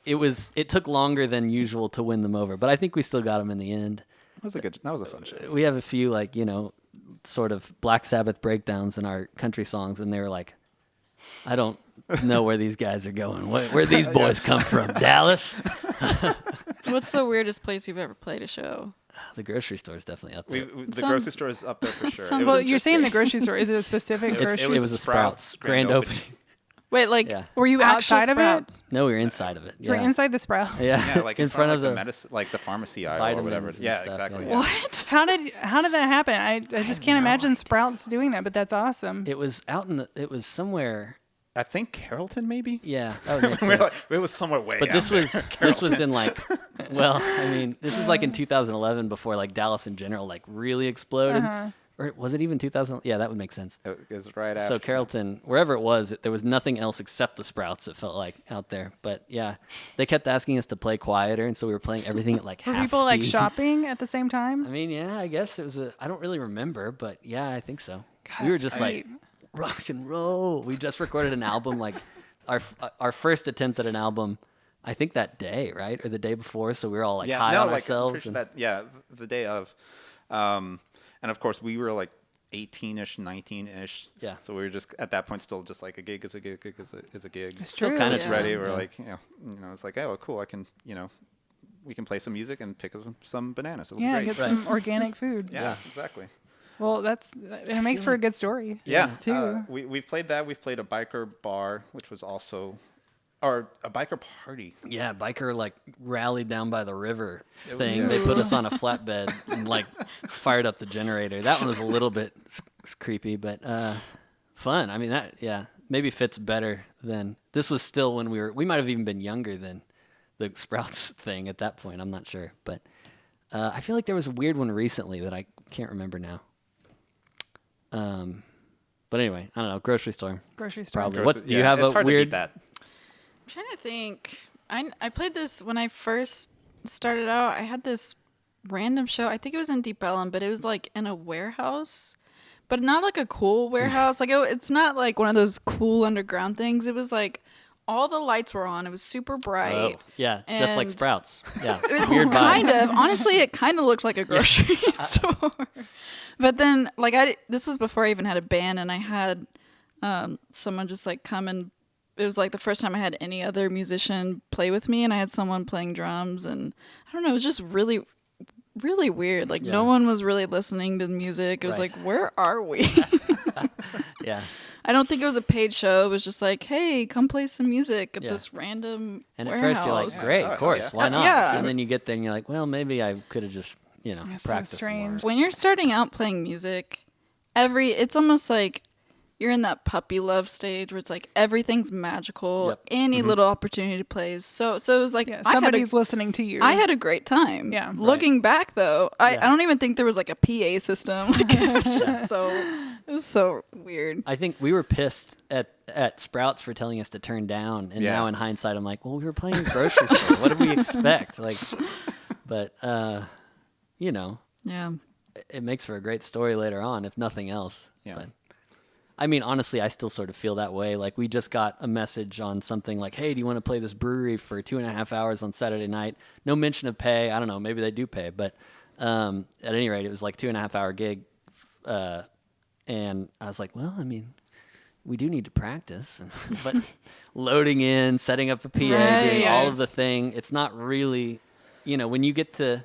Speaker 3: it took longer than usual to win them over, but I think we still got them in the end.
Speaker 4: That was a fun show.
Speaker 3: We have a few sort of Black Sabbath breakdowns in our country songs, and they were like, I don't know where these guys are going. Where these boys come from? Dallas?
Speaker 2: What's the weirdest place you've ever played a show?
Speaker 3: The grocery store is definitely up there.
Speaker 4: The
Speaker 2: sounds-
Speaker 4: grocery store is up there for sure.
Speaker 2: sounds-
Speaker 4: It
Speaker 1: Well,
Speaker 4: was
Speaker 1: you're saying the
Speaker 2: interesting.
Speaker 1: grocery store. Is it a specific grocery?
Speaker 3: It was a Sprouts grand opening.
Speaker 2: Wait, like
Speaker 3: Yeah.
Speaker 1: Were you
Speaker 2: actual
Speaker 1: outside of
Speaker 2: Sprouts?
Speaker 3: No, we were inside of it.
Speaker 1: it? You're
Speaker 3: Yeah.
Speaker 1: inside the Sprout.
Speaker 3: Yeah,
Speaker 4: Yeah, like in front of
Speaker 3: the
Speaker 4: the medicine, like the pharmacy aisle or whatever.
Speaker 3: vitamins and
Speaker 4: Yeah,
Speaker 3: stuff,
Speaker 4: exactly.
Speaker 3: yeah.
Speaker 4: Yeah.
Speaker 2: What?
Speaker 1: How did that happen? I just can't imagine Sprouts doing that, but that's awesome.
Speaker 3: It was it was somewhere.
Speaker 4: I think Carrollton, maybe.
Speaker 3: Yeah, that would make
Speaker 4: We're like,
Speaker 3: sense.
Speaker 4: it was somewhere way.
Speaker 3: But
Speaker 4: out
Speaker 3: this
Speaker 4: there.
Speaker 3: was in like, well, I mean, this is like in 2011 before like Dallas in general like really exploded. Or was it even 2000? Yeah, that would make sense.
Speaker 4: It was right after.
Speaker 3: So Carrollton, wherever it was, there was nothing else except the Sprouts, it felt like, out there. But yeah, they kept asking us to play quieter, and so we were playing everything at like
Speaker 1: Were
Speaker 3: half
Speaker 1: people
Speaker 3: speed.
Speaker 1: like shopping at the same
Speaker 3: I
Speaker 1: time?
Speaker 3: mean, yeah, I guess it was I don't really remember, but yeah, I think so.
Speaker 1: God,
Speaker 3: We were
Speaker 1: that's
Speaker 3: just
Speaker 1: great.
Speaker 3: like, rock and roll. We just recorded an album, like our first attempt at an album, I think that day, right? Or the day before, so we were all like high on ourselves.
Speaker 4: I'm pretty sure the day of. And of course, we were like 18-ish, 19-ish.
Speaker 3: Yeah.
Speaker 4: So we were just at that point still just like a gig is a gig is a gig.
Speaker 1: It's
Speaker 3: Still
Speaker 1: true.
Speaker 3: kinda
Speaker 4: Just
Speaker 3: Yeah.
Speaker 4: ready. We're like, it's like, oh, cool. I can, we can play some music and pick some bananas. It'll
Speaker 1: Yeah,
Speaker 4: be
Speaker 1: get
Speaker 4: great.
Speaker 1: some organic food.
Speaker 4: Yeah, exactly.
Speaker 1: Well, it makes for a good story.
Speaker 4: Yeah.
Speaker 1: too.
Speaker 4: We've played that. We've played a biker bar, which was also, or a biker party.
Speaker 3: Yeah, biker like rallied down by the river thing. They put us on a flatbed and like fired up the generator. That one was a little bit creepy, but fun. I mean, maybe fits better than this was still when we might have even been younger than the Sprouts thing at that point. I'm not sure, but I feel like there was a weird one recently that I can't remember now. But anyway, I don't know. Grocery store.
Speaker 1: Grocery store.
Speaker 3: Probably. What do you
Speaker 4: Yeah,
Speaker 3: have
Speaker 4: it's
Speaker 3: a
Speaker 4: hard to
Speaker 3: weird?
Speaker 4: beat that.
Speaker 2: I'm trying to think. I played this when I first started out. I had this random show. I think it was in Deep Ellum, but it was like in a warehouse, but not like a cool warehouse. Like it's not like one of those cool underground things. It was like all the lights were on. It was super bright.
Speaker 3: Oh, yeah, just like
Speaker 2: And-
Speaker 3: Sprouts. Yeah, weird vibe.
Speaker 2: Kind of. Honestly, it kind of looked like a grocery store. But then, like, this was before I even had a band, and I had someone just like come and it was like the first time I had any other musician play with me, and I had someone playing drums, and I don't know, it was just really, really weird. Like no
Speaker 3: Yeah.
Speaker 2: one was really listening to the music. It was
Speaker 3: Right.
Speaker 2: like, where are we?
Speaker 3: Yeah,
Speaker 2: I don't think it was a paid show. It was just like, hey, come play some music at
Speaker 3: Yeah.
Speaker 2: this random
Speaker 3: and at
Speaker 2: warehouse.
Speaker 3: first you're like, great,
Speaker 4: Oh,
Speaker 3: of course,
Speaker 4: yeah.
Speaker 3: why not?
Speaker 2: Yeah.
Speaker 3: And then you get there and you're like, well, maybe I could have just
Speaker 1: That's so
Speaker 3: practiced
Speaker 1: strange.
Speaker 3: more.
Speaker 2: When you're starting out playing music, it's almost like you're in that puppy love stage where it's like everything's magical.
Speaker 3: Yep.
Speaker 2: Any little opportunity to play is so it was like
Speaker 1: Yeah,
Speaker 2: I
Speaker 1: somebody's listening to you.
Speaker 2: had a great time.
Speaker 1: Yeah.
Speaker 2: Looking back though, I
Speaker 3: Yeah.
Speaker 2: don't even think there was like a PA system. Like it was just it was so weird.
Speaker 3: I think we were pissed at Sprouts for telling us to turn down, and
Speaker 4: Yeah.
Speaker 3: now in hindsight, I'm like, well, we were playing a grocery store. What did we expect? Like, but
Speaker 2: Yeah.
Speaker 3: it makes for a great story later on, if nothing else.
Speaker 4: Yeah.
Speaker 3: But, I mean, honestly, I still sort of feel that way. Like, we just got a message on something like, hey, do you want to play this brewery for 2.5 hours on Saturday night? No mention of pay. I don't know. Maybe they do pay. But at any rate, it was like 2.5 hour gig. And I was like, well, I mean, we do need to practice. But loading in, setting up a PA, doing all of the
Speaker 2: Yes.
Speaker 3: thing, it's not really, when you get to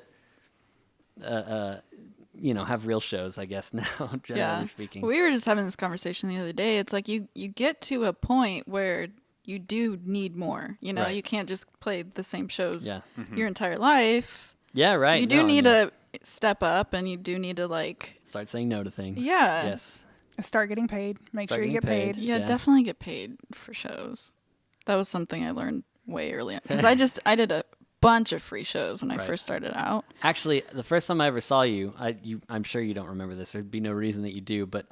Speaker 3: have real shows, I guess, now, generally speaking.
Speaker 2: We were just having this conversation the other day. It's like you get to a point where you do need more.
Speaker 3: Right.
Speaker 2: You can't just play the same shows
Speaker 3: Yeah.
Speaker 2: your entire life.
Speaker 3: Yeah, right.
Speaker 2: You do
Speaker 3: No, I
Speaker 2: need
Speaker 3: mean,
Speaker 2: to step up, and you do need to like
Speaker 3: start saying no to things.
Speaker 2: Yeah.
Speaker 3: Yes.
Speaker 1: Start getting paid. Make
Speaker 3: Start
Speaker 1: sure you get
Speaker 3: getting
Speaker 1: paid.
Speaker 3: paid.
Speaker 2: yeah,
Speaker 3: Yeah.
Speaker 2: definitely get paid for shows. That was something I learned way early on because I did a bunch of free shows when I
Speaker 3: Right.
Speaker 2: first started out.
Speaker 3: Actually, the first time I ever saw you, I'm sure you don't remember this. There'd be no reason that you do, but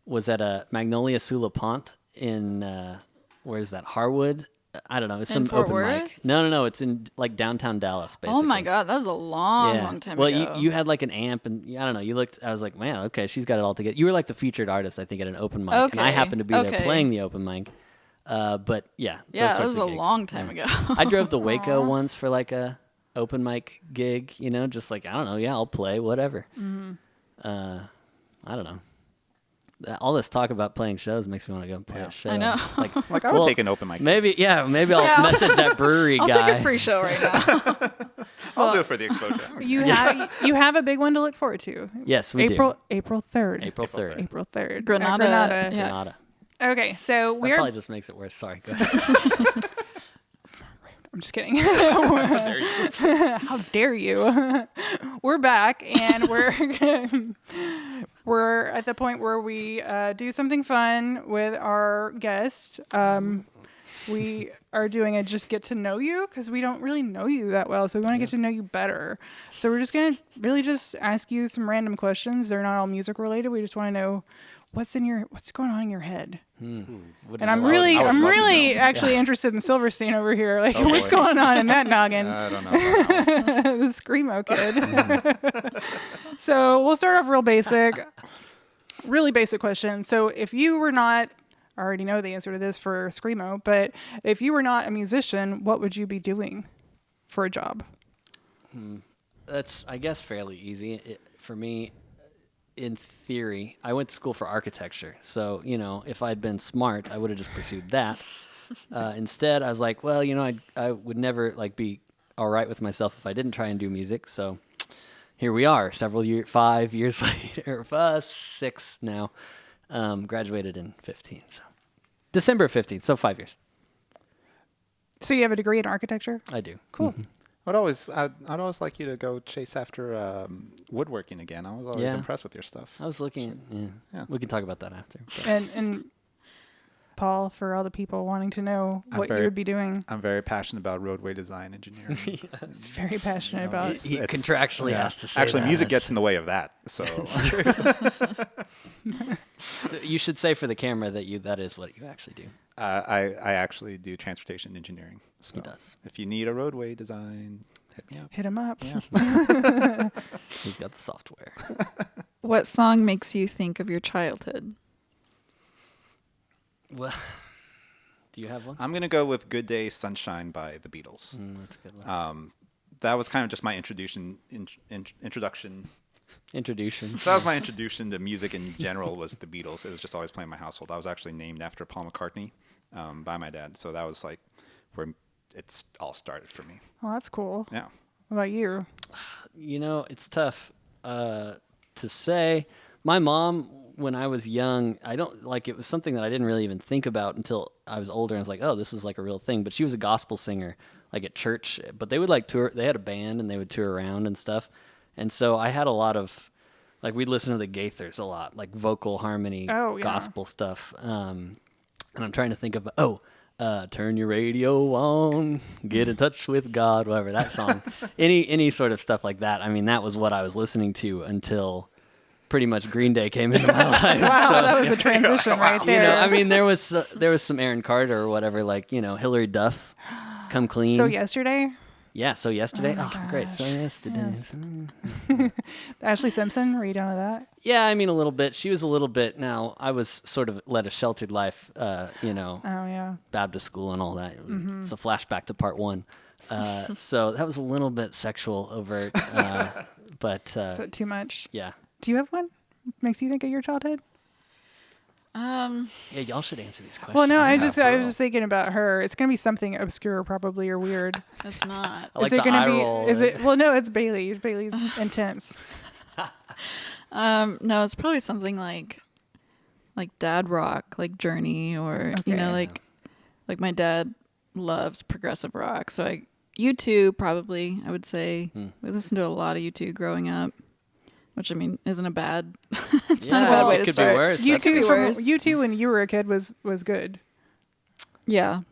Speaker 3: was at a Magnolia Sula Pont in where is that? Harwood? I don't know. It's some
Speaker 2: Fort
Speaker 3: open mic.
Speaker 2: Worth?
Speaker 3: No. It's in like downtown Dallas. Basically.
Speaker 2: Oh my god, that was a long time
Speaker 3: well,
Speaker 2: ago.
Speaker 3: you had like an amp, and I don't know. You looked. I was like, man, okay, she's got it all together. You were like the featured artist, I think, at an open mic, and I
Speaker 2: Okay,
Speaker 3: happened to be there
Speaker 2: okay.
Speaker 3: playing the open mic. But yeah,
Speaker 2: yeah,
Speaker 3: those
Speaker 2: that
Speaker 3: sorts
Speaker 2: was
Speaker 3: of
Speaker 2: a
Speaker 3: gigs.
Speaker 2: long time
Speaker 3: Yeah.
Speaker 2: ago.
Speaker 3: I drove to Waco once for like a open mic gig, just like, I don't know. Yeah, I'll play whatever. I don't know. All this talk about playing shows makes me want to go play a show.
Speaker 2: I know.
Speaker 3: Like,
Speaker 4: Like I would
Speaker 3: well,
Speaker 4: take an open mic.
Speaker 3: maybe I'll message that brewery
Speaker 2: I'll
Speaker 3: guy.
Speaker 2: take a free show right now.
Speaker 4: I'll do it for the exposure.
Speaker 1: You have a big one to look forward to.
Speaker 3: Yes, we
Speaker 1: April
Speaker 3: do.
Speaker 1: April 3rd.
Speaker 3: April 3rd.
Speaker 1: April 3rd.
Speaker 2: Granada,
Speaker 1: Granada.
Speaker 2: yeah.
Speaker 3: Granada.
Speaker 1: Okay, so
Speaker 3: That
Speaker 1: we're
Speaker 3: probably just makes it worse. Sorry. Go ahead.
Speaker 1: I'm just kidding. How dare you? We're back, and we're at the point where we do something fun with our guest. we are doing a just get to know you because we don't really know you that well. So we want to get to know you better. So we're just going to really just ask you some random questions. They're not all music related. We just want to know what's going on in your head. And I'm really actually interested in Silverstein over here. Like, what's going on in that noggin?
Speaker 4: I don't know.
Speaker 1: The Screamo kid. So we'll start off real basic. Really basic question. So if you were not, I already know the answer to this for Screamo, but if you were not a musician, what would you be doing for a job?
Speaker 3: That's, I guess, fairly easy. For me, in theory, I went to school for architecture. So, if I'd been smart, I would have just pursued that. Instead, I was like, well, I would never be all right with myself if I didn't try and do music. So here we are, 5 years later, 6 now. Graduated in 15, so December of 15, so 5 years.
Speaker 1: So you have a degree in architecture?
Speaker 3: I do.
Speaker 1: Cool.
Speaker 3: Mm-hmm.
Speaker 4: I'd always like you to go chase after woodworking again. I was always impressed with your stuff.
Speaker 3: I was looking at, we can talk about that after.
Speaker 1: And Paul, for all the people wanting to know what you would be doing.
Speaker 4: I'm very passionate about roadway design engineering.
Speaker 1: He's very passionate about it.
Speaker 3: He contractually has to say
Speaker 4: actually,
Speaker 3: that.
Speaker 4: music gets in the way of that. So
Speaker 3: you should say for the camera that is what you actually do.
Speaker 4: I actually do transportation engineering. So
Speaker 3: He does.
Speaker 4: If you need a roadway design, hit me up.
Speaker 1: Hit him up.
Speaker 3: Yeah. He's got the software.
Speaker 2: What song makes you think of your childhood?
Speaker 3: Well, do you have one?
Speaker 4: I'm going to go with Good Day Sunshine by the Beatles.
Speaker 3: That's a good one.
Speaker 4: That was kind of just my introduction.
Speaker 3: Introduction.
Speaker 4: So that was my introduction to music in general, was the Beatles. It was just always playing in my household. I was actually named after Paul McCartney by my dad. So that was where it's all started for me.
Speaker 1: Well, that's cool.
Speaker 4: Yeah.
Speaker 1: What about you?
Speaker 3: It's tough to say. My mom, when I was young, it was something that I didn't really even think about until I was older. And I was like, oh, this is a real thing. But she was a gospel singer, at church. But they would tour. They had a band and they would tour around and stuff. And so I had a lot of, we'd listen to the Gaithers a lot, vocal harmony, gospel stuff. And I'm trying to think of, turn your radio on, get in touch with God, whatever, that song. any sort of stuff like that. I mean, that was what I was listening to until pretty much Green Day came into my life.
Speaker 1: Wow, so, that was a transition right there.
Speaker 3: There was some Aaron Carter or whatever, Hillary Duff, Come Clean.
Speaker 1: So yesterday?
Speaker 3: Yeah, so yesterday.
Speaker 1: Oh,
Speaker 3: great. So yesterday.
Speaker 1: Yes. Ashley Simpson, were you down with that?
Speaker 3: Yeah, I mean, a little bit. She was a little bit. Now, I was sort of led a sheltered life,
Speaker 1: Oh, yeah.
Speaker 3: Baptist school and all that.
Speaker 1: Mm-hmm.
Speaker 3: It's a flashback to part 1. So that was a little bit sexual overt. But
Speaker 1: Is that too much?
Speaker 3: Yeah.
Speaker 1: Do you have one? Makes you think of your childhood?
Speaker 3: Yeah, y'all should answer these questions.
Speaker 1: Well, no, I was just thinking about her. It's gonna be something obscure, probably, or weird.
Speaker 2: It's not.
Speaker 3: I like
Speaker 1: is it
Speaker 3: the
Speaker 1: gonna
Speaker 3: eye
Speaker 1: be?
Speaker 3: roll.
Speaker 1: Is it? Well, no, it's Bailey. Bailey's intense.
Speaker 2: No, it's probably something like dad rock, like Journey, or
Speaker 1: Okay.
Speaker 2: like my dad loves progressive rock, so U2 probably. I would say we listened to a lot of U2 growing up. Which, I mean, isn't a bad. It's not a bad way to
Speaker 3: could
Speaker 2: start.
Speaker 3: be worse.
Speaker 1: You
Speaker 3: That could
Speaker 1: two,
Speaker 3: be
Speaker 2: worse.
Speaker 1: you two, when you were a kid, was good.
Speaker 2: Yeah.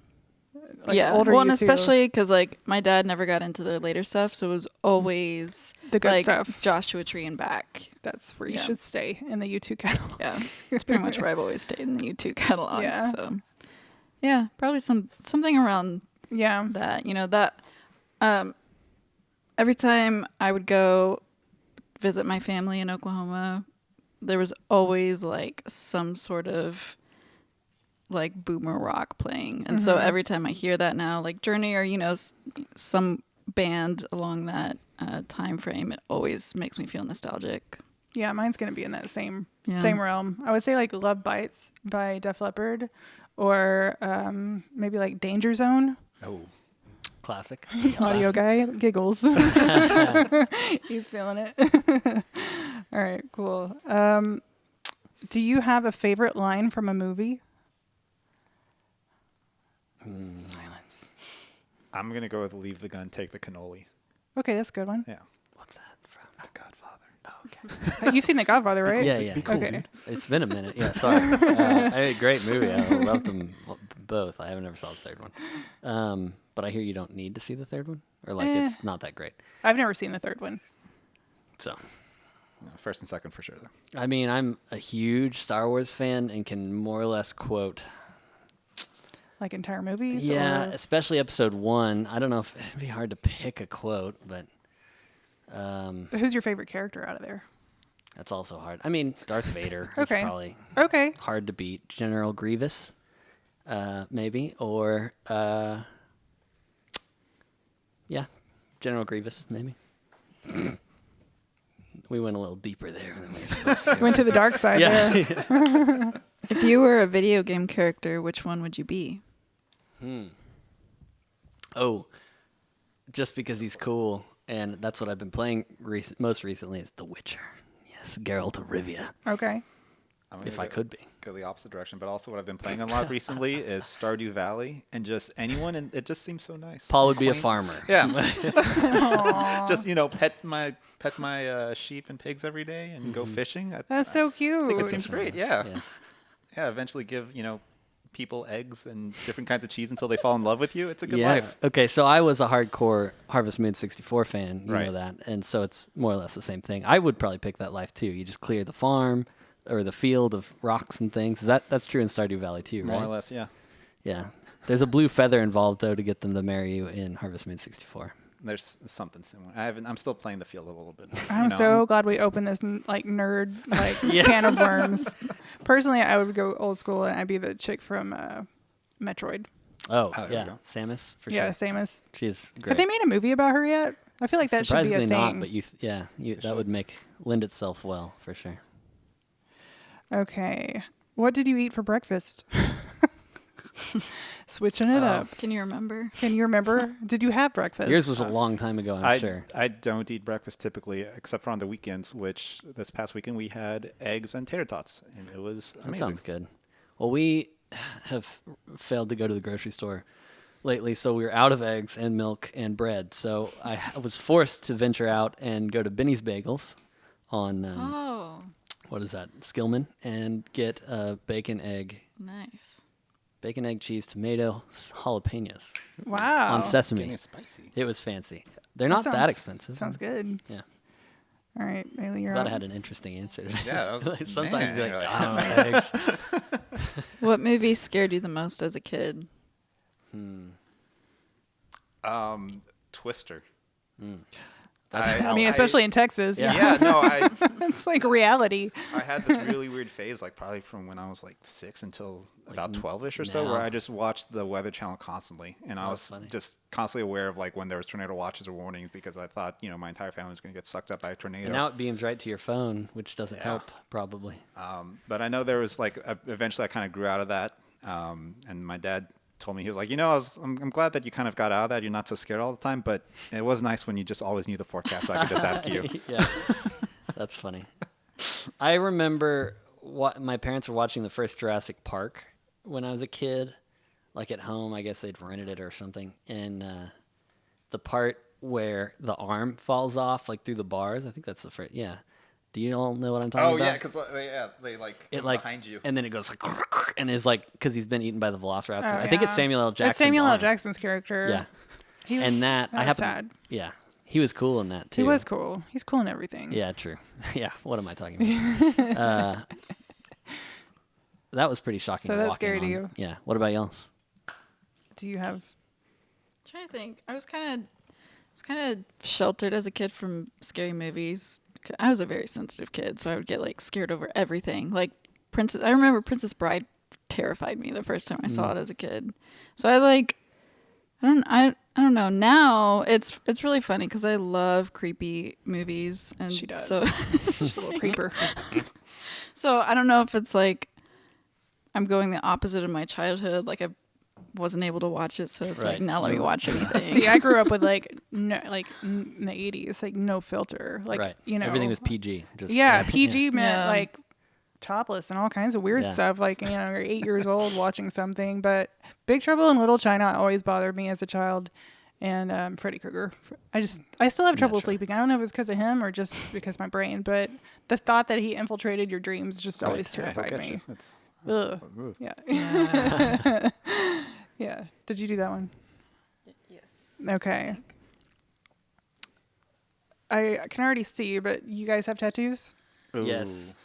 Speaker 1: Like older
Speaker 2: well, and
Speaker 1: U2.
Speaker 2: especially because my dad never got into the later stuff, so it was always
Speaker 1: The good stuff.
Speaker 2: Joshua Tree and back.
Speaker 1: That's where you
Speaker 2: Yeah.
Speaker 1: should stay, in the U2 catalog.
Speaker 2: Yeah, it's pretty much where I've always stayed, in the U2 catalog.
Speaker 1: Yeah.
Speaker 2: So, yeah, probably something around
Speaker 1: Yeah.
Speaker 2: that. Every time I would go visit my family in Oklahoma, there was always some sort of boomer rock playing, and so every time I hear that now, Journey or some band along that time frame, it always makes me feel nostalgic.
Speaker 1: Yeah, mine's gonna be in that same
Speaker 2: Yeah.
Speaker 1: realm. I would say Love Bites by Def Leppard, or maybe Danger Zone.
Speaker 4: Oh.
Speaker 3: Classic.
Speaker 1: Audio guy giggles. He's feeling it. All right, cool. Do you have a favorite line from a movie? Silence.
Speaker 4: I'm going to go with leave the gun, take the cannoli.
Speaker 1: Okay, that's a good one.
Speaker 4: Yeah.
Speaker 3: What's that from?
Speaker 4: The Godfather.
Speaker 3: Oh, okay.
Speaker 1: You've seen The Godfather, right?
Speaker 3: Yeah.
Speaker 4: Be cool,
Speaker 1: Okay.
Speaker 4: dude.
Speaker 3: It's been a minute. Yeah, sorry. Great movie. I loved them both. I haven't never saw the third one. But I hear you don't need to see the third one, or like it's not that great.
Speaker 1: I've never seen the third one.
Speaker 3: So,
Speaker 4: No, first and second for sure, though.
Speaker 3: I mean, I'm a huge Star Wars fan and can more or less quote.
Speaker 1: Like entire movies?
Speaker 3: Yeah,
Speaker 1: Or?
Speaker 3: especially episode 1. I don't know if it'd be hard to pick a quote, but
Speaker 1: Who's your favorite character out of there?
Speaker 3: that's also hard. I mean, Darth Vader
Speaker 1: Okay.
Speaker 3: is probably
Speaker 1: Okay.
Speaker 3: hard to beat. General Grievous, maybe, or yeah, General Grievous, maybe. We went a little deeper there than we were supposed to.
Speaker 1: Went to the dark side
Speaker 3: Yeah.
Speaker 1: there.
Speaker 2: If you were a video game character, which one would you be?
Speaker 3: Oh, just because he's cool, and that's what I've been playing most recently is The Witcher. Yes, Geralt of Rivia,
Speaker 1: Okay.
Speaker 4: I'm gonna
Speaker 3: if I could be.
Speaker 4: go the opposite direction, but also what I've been playing a lot recently is Stardew Valley, and just anyone, and it just seems so nice.
Speaker 3: Paul would be a
Speaker 4: Quaint.
Speaker 3: farmer.
Speaker 4: Yeah. Just pet my sheep and pigs every day and go fishing.
Speaker 1: That's so
Speaker 4: I think it
Speaker 1: cute.
Speaker 4: seems great. Yeah.
Speaker 3: Yeah.
Speaker 4: Yeah. Eventually give people eggs and different kinds of cheese until they fall in love with you. It's a good
Speaker 3: Yeah.
Speaker 4: life.
Speaker 3: Okay, so I was a hardcore Harvest Moon 64 fan. You know
Speaker 4: Right.
Speaker 3: that. And so it's more or less the same thing. I would probably pick that life too. You just clear the farm or the field of rocks and things. That's true in Stardew Valley too, right?
Speaker 4: More or less, yeah.
Speaker 3: Yeah. There's a blue feather involved though to get them to marry you in Harvest Moon 64.
Speaker 4: There's something similar. I'm still playing the field a little bit.
Speaker 1: I'm so glad we opened this nerd can of worms. Personally, I would go old school and I'd be the chick from Metroid.
Speaker 3: Oh,
Speaker 4: there we
Speaker 3: yeah.
Speaker 4: go.
Speaker 3: Samus for
Speaker 1: Yeah,
Speaker 3: sure.
Speaker 1: Samus.
Speaker 3: She's great.
Speaker 1: Have they made a movie about her yet? I feel like that should be a
Speaker 3: Surprisingly
Speaker 1: thing.
Speaker 3: not, but that would lend itself well for sure.
Speaker 1: Okay. What did you eat for breakfast? Switching it up.
Speaker 2: Can you remember?
Speaker 1: Can you remember? Did you have breakfast?
Speaker 3: Yours was a long time ago, I'm sure.
Speaker 4: I don't eat breakfast typically, except for on the weekends, which this past weekend we had eggs and tater tots, and it was
Speaker 3: That
Speaker 4: amazing.
Speaker 3: sounds good. Well, we have failed to go to the grocery store lately, so we were out of eggs and milk and bread. So I was forced to venture out and go to Benny's Bagels on,
Speaker 2: Oh,
Speaker 3: what is that, Skillman, and get a bacon, egg, cheese, tomato, jalapenos
Speaker 1: Wow.
Speaker 3: on
Speaker 4: Getting
Speaker 3: sesame.
Speaker 4: it spicy.
Speaker 3: It was fancy. They're not that expensive.
Speaker 1: Sounds good.
Speaker 3: Yeah.
Speaker 1: All right, Bailey, you're
Speaker 3: Glad
Speaker 1: up.
Speaker 3: I had an interesting answer today.
Speaker 4: Yeah, that was,
Speaker 3: Sometimes
Speaker 4: man,
Speaker 3: you'd be
Speaker 4: you're
Speaker 3: like,
Speaker 4: like,
Speaker 3: I don't know, eggs.
Speaker 2: what movie scared you the most as a kid?
Speaker 4: Twister.
Speaker 1: I mean, especially in Texas.
Speaker 3: Yeah.
Speaker 4: Yeah, no,
Speaker 1: It's like reality.
Speaker 4: I had this really weird phase, like probably from when I was like 6 until about 12ish or so,
Speaker 3: now.
Speaker 4: where I just watched the Weather Channel constantly, and I was
Speaker 3: funny.
Speaker 4: just constantly aware of like when there was tornado watches or warnings, because I thought my entire family was going to get sucked up by a tornado.
Speaker 3: And now it beams right to your phone, which doesn't help, probably.
Speaker 4: But I know there was like eventually I kind of grew out of that, and my dad told me, he was like, I'm glad that you kind of got out of that. You're not so scared all the time, but it was nice when you just always knew the forecast, so I could just ask you.
Speaker 3: Yeah, that's funny. I remember my parents were watching the first Jurassic Park when I was a kid, like at home. I guess they'd rented it or something. And the part where the arm falls off, like through the bars, I think that's the first. Yeah. Do you all know what I'm talking about?
Speaker 4: because they like
Speaker 3: It
Speaker 4: come
Speaker 3: like
Speaker 4: behind you.
Speaker 3: and then it goes like, and is like because he's been eaten by the Velociraptor.
Speaker 1: Oh,
Speaker 3: I think it's
Speaker 1: yeah.
Speaker 3: Samuel L. Jackson's
Speaker 1: That's Samuel L.
Speaker 3: arm.
Speaker 1: Jackson's character.
Speaker 3: Yeah,
Speaker 1: He was,
Speaker 3: and that I
Speaker 1: was
Speaker 3: have
Speaker 1: sad.
Speaker 3: Yeah, he was cool in that too.
Speaker 1: He was cool. He's cool in everything.
Speaker 3: Yeah, true. Yeah, what am I talking about? That was pretty shocking.
Speaker 1: So
Speaker 3: to
Speaker 1: that's
Speaker 3: walk in
Speaker 1: scary to
Speaker 3: on.
Speaker 1: you?
Speaker 3: Yeah. What about y'all?
Speaker 1: Do you have?
Speaker 2: I'm trying to think. I was kind of sheltered as a kid from scary movies. I was a very sensitive kid, so I would get like scared over everything. Like I remember Princess Bride terrified me the first time I saw it as a kid. So I don't know. Now it's really funny because I love creepy movies, and
Speaker 1: She does.
Speaker 2: So
Speaker 1: Just a little creeper.
Speaker 2: so I don't know if it's like I'm going the opposite of my childhood. Like I wasn't able to watch it, so it's like
Speaker 3: Right.
Speaker 2: now let me watch anything.
Speaker 1: See, I grew up with in the 80s, like no filter, like
Speaker 3: Right.
Speaker 1: everything
Speaker 3: Everything was PG. Just,
Speaker 1: Yeah, PG meant
Speaker 2: Yeah.
Speaker 1: like topless and all kinds of weird
Speaker 3: Yeah.
Speaker 1: stuff. Like you're 8 years old watching something. But Big Trouble in Little China always bothered me as a child, and Freddy Krueger. I still have trouble
Speaker 3: sure.
Speaker 1: sleeping. I don't know if it's because of him or just because my brain, but the thought that he infiltrated your dreams just always
Speaker 4: Yeah, he'll
Speaker 1: terrified
Speaker 4: get
Speaker 1: me.
Speaker 4: you. That's-
Speaker 1: Ugh.
Speaker 4: Ooh.
Speaker 1: Yeah.
Speaker 2: Yeah.
Speaker 1: Yeah. Did you do that one?
Speaker 2: Yes.
Speaker 1: Okay. I can already see, but you guys have tattoos?
Speaker 3: Yes.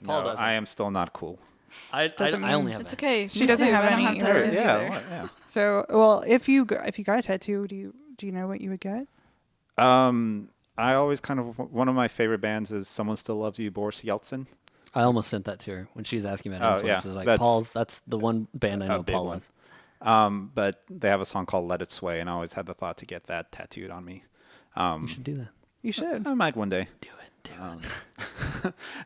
Speaker 4: No,
Speaker 3: Paul doesn't.
Speaker 4: I am still not cool.
Speaker 3: I
Speaker 1: Doesn't
Speaker 3: only
Speaker 1: mean-
Speaker 3: have
Speaker 2: It's
Speaker 3: a-
Speaker 2: okay.
Speaker 1: She
Speaker 2: Me
Speaker 1: doesn't
Speaker 2: too.
Speaker 1: have
Speaker 2: I don't
Speaker 1: any
Speaker 2: have
Speaker 1: either.
Speaker 2: tattoos either.
Speaker 4: Yeah.
Speaker 1: So, well, if you got a tattoo, do you know what you would get?
Speaker 4: I always kind of one of my favorite bands is Someone Still Loves You, Boris Yeltsin.
Speaker 3: I almost sent that to her when she was asking about
Speaker 4: Oh,
Speaker 3: influences.
Speaker 4: yeah.
Speaker 3: Like
Speaker 4: That's
Speaker 3: that's the one band I know
Speaker 4: big
Speaker 3: Paul
Speaker 4: one.
Speaker 3: loves.
Speaker 4: But they have a song called Let It Sway, and I always had the thought to get that tattooed on me.
Speaker 3: You should do that.
Speaker 1: You should.
Speaker 4: I might one day.
Speaker 3: Do it.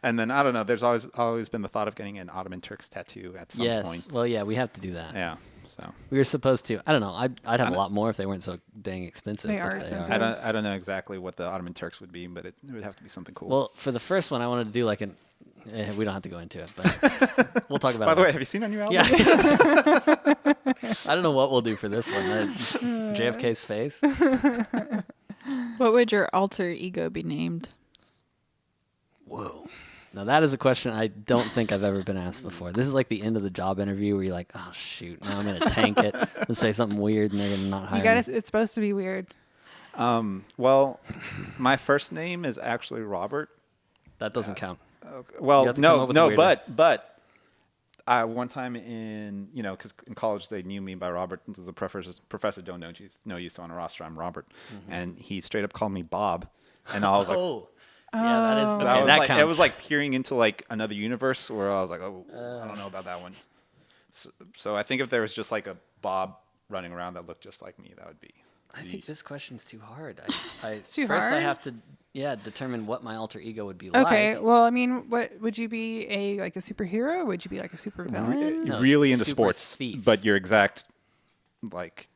Speaker 4: And then I don't know. There's always been the thought of getting an Ottoman Turks tattoo at some
Speaker 3: Yes.
Speaker 4: point.
Speaker 3: Well, yeah, we have to do that.
Speaker 4: Yeah. So
Speaker 3: We were supposed to. I don't know. I'd have a lot more if they weren't so dang expensive.
Speaker 1: They
Speaker 3: but
Speaker 1: are expensive.
Speaker 4: I don't know exactly what the Ottoman Turks would be, but it would have to be something cool.
Speaker 3: Well, for the first one, I wanted to do like an. We don't have to go into it, but we'll talk about
Speaker 4: by
Speaker 3: it.
Speaker 4: the way, have you seen our new album?
Speaker 3: Yeah. I don't know what we'll do for this one. JFK's face.
Speaker 2: What would your alter ego be named?
Speaker 3: Whoa. Now that is a question I don't think I've ever been asked before. This is like the end of the job interview where you're like, oh shoot, now I'm gonna tank it and say something weird and they're gonna not hire
Speaker 1: You got
Speaker 3: me.
Speaker 1: to. It's supposed to be weird.
Speaker 4: Well, my first name is actually Robert.
Speaker 3: That doesn't count. You
Speaker 4: Well,
Speaker 3: have to come up with a weirder-
Speaker 4: but I one time in because in college they knew me by Robert. The professor don't know you, so on a roster I'm Robert, and he straight up called me Bob, and I was like,
Speaker 3: Oh. Yeah, that is okay.
Speaker 4: that was
Speaker 3: That
Speaker 4: like
Speaker 3: counts.
Speaker 4: it was like peering into like another universe where I was like, oh, I don't know about that one. So I think if there was just like a Bob running around that looked just like me, that would be.
Speaker 3: I think this question's too hard.
Speaker 1: It's too
Speaker 3: first I
Speaker 1: hard?
Speaker 3: have to determine what my alter ego would be
Speaker 1: Okay.
Speaker 3: like.
Speaker 1: Well, I mean, what would you be a superhero? Would you be like a super villain?
Speaker 3: No,
Speaker 4: really into
Speaker 3: super
Speaker 4: sports,
Speaker 3: thief.
Speaker 4: but your exact like,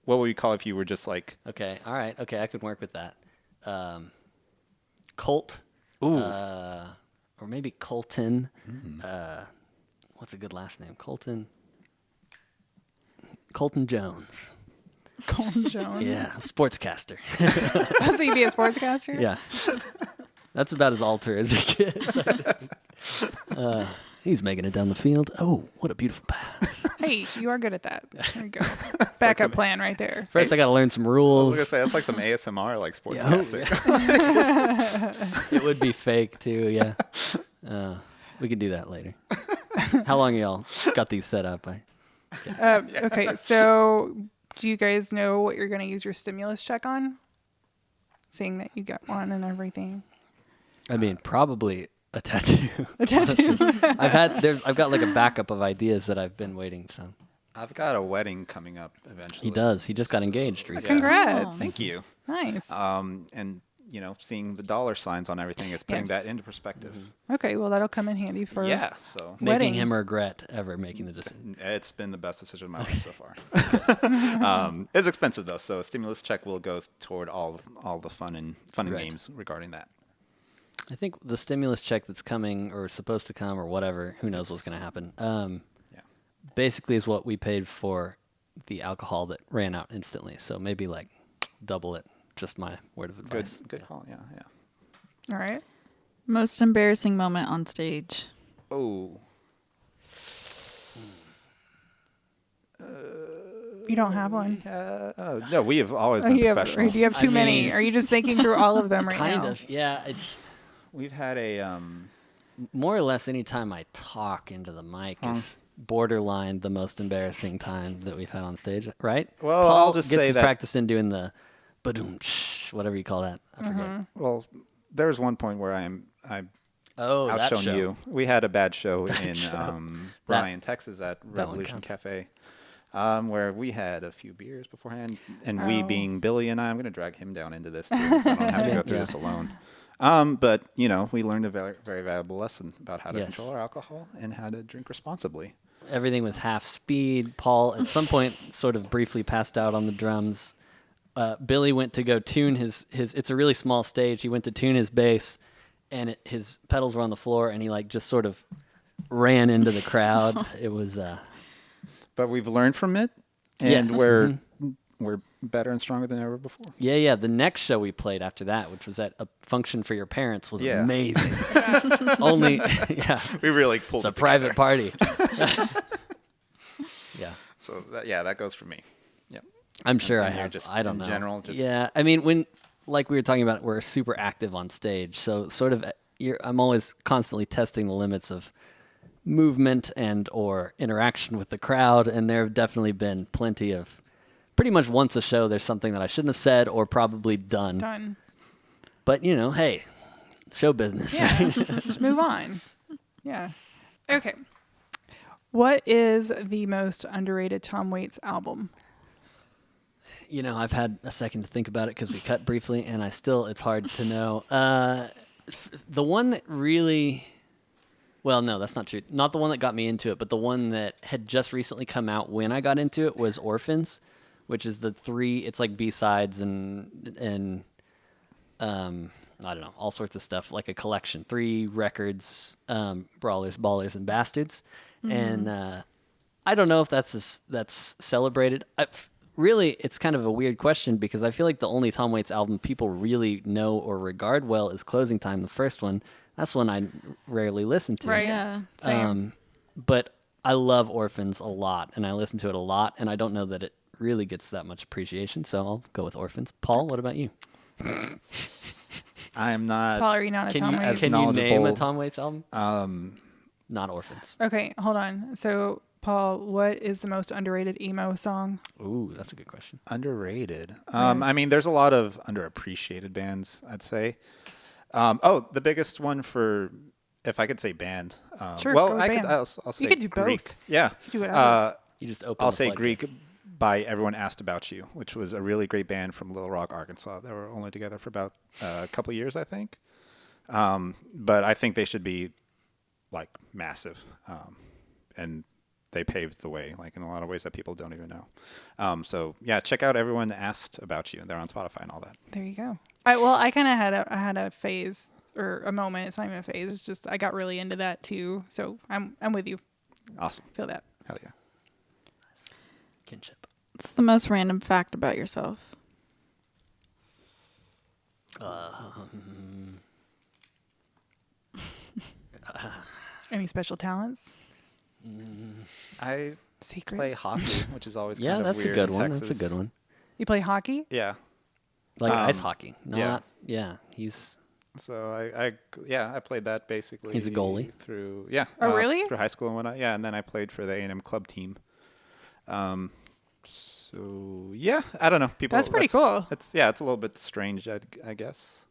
Speaker 4: what would you call if you were just like
Speaker 3: Okay. All right. Okay, I could work with that. Colt.
Speaker 4: Ooh.
Speaker 3: Or maybe Colton. What's a good last name? Colton Jones.
Speaker 1: Colton Jones.
Speaker 3: Yeah, sportscaster.
Speaker 1: So you'd be a sportscaster?
Speaker 3: Yeah. That's about as alter as it gets. I think. He's making it down the field. Oh, what a beautiful pass.
Speaker 1: Hey, you are good at that. There you go. Backup plan right there.
Speaker 3: First, I got to learn some
Speaker 4: I was
Speaker 3: rules.
Speaker 4: gonna say that's like some ASMR like sports
Speaker 3: Yeah.
Speaker 4: casting.
Speaker 3: It would be fake, too, yeah. We can do that later. How long y'all got these set up?
Speaker 1: Okay, so do you guys know what you're going to use your stimulus check on? Seeing that you got one and everything.
Speaker 3: I mean, probably a tattoo.
Speaker 1: A tattoo.
Speaker 3: I've got like a backup of ideas that I've been waiting. So
Speaker 4: I've got a wedding coming up eventually.
Speaker 3: he does. He just got engaged recently.
Speaker 1: Congrats.
Speaker 4: Thank you.
Speaker 1: Nice.
Speaker 4: And seeing the dollar signs on everything is putting
Speaker 1: Yes.
Speaker 4: that into perspective.
Speaker 1: Okay, well, that'll come in handy for
Speaker 4: Yeah, so
Speaker 3: Making
Speaker 1: wedding.
Speaker 3: him regret ever making the decision.
Speaker 4: it's been the best decision of my life so far. It's expensive though, so a stimulus check will go toward all the fun and
Speaker 3: Right.
Speaker 4: games regarding that.
Speaker 3: I think the stimulus check that's coming or supposed to come or whatever, who knows what's going to happen.
Speaker 4: Yeah.
Speaker 3: Basically is what we paid for the alcohol that ran out instantly. So maybe like double it. Just my word of advice.
Speaker 4: Good call. Yeah.
Speaker 1: All right.
Speaker 2: Most embarrassing moment on stage.
Speaker 4: Oh.
Speaker 1: You don't have one.
Speaker 4: No, we have always
Speaker 1: Oh,
Speaker 4: been
Speaker 1: you have,
Speaker 4: professional.
Speaker 1: or do you have too
Speaker 3: I
Speaker 1: many?
Speaker 3: mean-
Speaker 1: Are you just thinking through all of them right
Speaker 3: Kind
Speaker 1: now?
Speaker 3: of. Yeah, it's
Speaker 4: We've had a
Speaker 3: more or less any time I talk into the mic is borderline the most embarrassing time that we've had on stage, right?
Speaker 4: Well,
Speaker 3: Paul
Speaker 4: I'll just
Speaker 3: gets
Speaker 4: say
Speaker 3: his
Speaker 4: that-
Speaker 3: practice in doing the ba-doom, whatever you call that. I forget.
Speaker 4: well. There was one point where I
Speaker 3: Oh, that
Speaker 4: outshone
Speaker 3: show.
Speaker 4: you. We had a bad show in Bryan, Texas at
Speaker 3: one
Speaker 4: Revolution
Speaker 3: counts.
Speaker 4: Cafe, where we had a few beers beforehand, and we being Billy and I'm going to drag him down into this too, so I don't have to go through
Speaker 3: Yeah.
Speaker 4: this alone. But we learned a very, very valuable lesson about how to
Speaker 3: Yes.
Speaker 4: control our alcohol and how to drink responsibly.
Speaker 3: Everything was half speed. Paul, at some point, sort of briefly passed out on the drums. Billy went to go tune his. It's a really small stage. He went to tune his bass, and his pedals were on the floor, and he like just sort of ran into the crowd. It was.
Speaker 4: But we've learned from it,
Speaker 3: Yeah.
Speaker 4: and we're better and stronger than ever before.
Speaker 3: Yeah. The next show we played after that, which was at a function for your parents, was
Speaker 4: Yeah.
Speaker 3: amazing. Only, yeah,
Speaker 4: We really pulled
Speaker 3: it's a
Speaker 4: it
Speaker 3: private
Speaker 4: together.
Speaker 3: party. Yeah.
Speaker 4: So that goes for me. Yep.
Speaker 3: I'm sure
Speaker 4: And
Speaker 3: I
Speaker 4: you're
Speaker 3: have.
Speaker 4: just
Speaker 3: I don't
Speaker 4: in
Speaker 3: know.
Speaker 4: general, just-
Speaker 3: Yeah, I mean, when like we were talking about, we're super active on stage, so sort of, I'm always constantly testing the limits of movement and or interaction with the crowd, and there have definitely been plenty of, pretty much once a show, there's something that I shouldn't have said or probably done.
Speaker 1: Done.
Speaker 3: But hey, show business.
Speaker 1: Yeah. Just move on. Yeah. Okay. What is the most underrated Tom Waits album?
Speaker 3: I've had a second to think about it because we cut briefly, and it's hard to know. The one that really, well, no, that's not true. Not the one that got me into it, but the one that had just recently come out when I got into it was Orphans, which is it's like B-sides and I don't know, all sorts of stuff, like a collection, 3 records, Brawlers, Ballers, and Bastards. And I don't know if that's celebrated. Really, it's kind of a weird question because I feel like the only Tom Waits album people really know or regard well is Closing Time, the first one. That's one I rarely listen to.
Speaker 1: Right.
Speaker 2: Yeah.
Speaker 1: Same.
Speaker 3: But I love Orphans a lot, and I listen to it a lot, and I don't know that it really gets that much appreciation, so I'll go with Orphans. Paul, what about you?
Speaker 4: I am not.
Speaker 1: Paul, are you not a Tom Waits?
Speaker 3: Can you name a
Speaker 4: knowledgeable.
Speaker 3: Tom Waits album? Not Orphans.
Speaker 1: Okay, hold on. So, Paul, what is the most underrated emo song?
Speaker 3: Ooh, that's a good question.
Speaker 4: Underrated.
Speaker 1: Yes.
Speaker 4: I mean, there's a lot of underappreciated bands, I'd say. The biggest one for, if I could say band.
Speaker 1: Sure,
Speaker 4: Well,
Speaker 1: go with
Speaker 4: I could.
Speaker 1: band.
Speaker 4: I'll say
Speaker 1: You could do
Speaker 4: Greek.
Speaker 1: both.
Speaker 4: Yeah.
Speaker 1: You do whatever.
Speaker 3: You just open
Speaker 4: I'll
Speaker 3: the
Speaker 4: say
Speaker 3: floodgates.
Speaker 4: Greek by Everyone Asked About You, which was a really great band from Little Rock, Arkansas. They were only together for about a couple of years, I think. But I think they should be like massive, and they paved the way, like in a lot of ways that people don't even know. So yeah, check out Everyone Asked About You. They're on Spotify and all that.
Speaker 1: There you go. I kind of had a phase or a moment. It's not even a phase. It's just I got really into that too. So I'm with you.
Speaker 4: Awesome.
Speaker 1: Feel that.
Speaker 4: Hell yeah.
Speaker 3: Kinship.
Speaker 2: What's the most random fact about yourself?
Speaker 1: Any special talents?
Speaker 4: I
Speaker 1: Secrets?
Speaker 4: play hockey, which is always
Speaker 3: Yeah,
Speaker 4: kind of
Speaker 3: that's a
Speaker 4: weird
Speaker 3: good
Speaker 4: in
Speaker 3: one.
Speaker 4: Texas.
Speaker 3: That's a good one.
Speaker 1: You play hockey?
Speaker 4: Yeah.
Speaker 3: Like ice
Speaker 4: Um,
Speaker 3: hockey.
Speaker 4: yeah.
Speaker 3: He's
Speaker 4: So I played that basically.
Speaker 3: He's a goalie?
Speaker 4: through
Speaker 1: Oh, really?
Speaker 4: through high school and whatnot. Yeah, and then I played for the A&M club team. So yeah, I don't know.
Speaker 1: That's pretty cool.
Speaker 4: It's a little bit strange, I guess.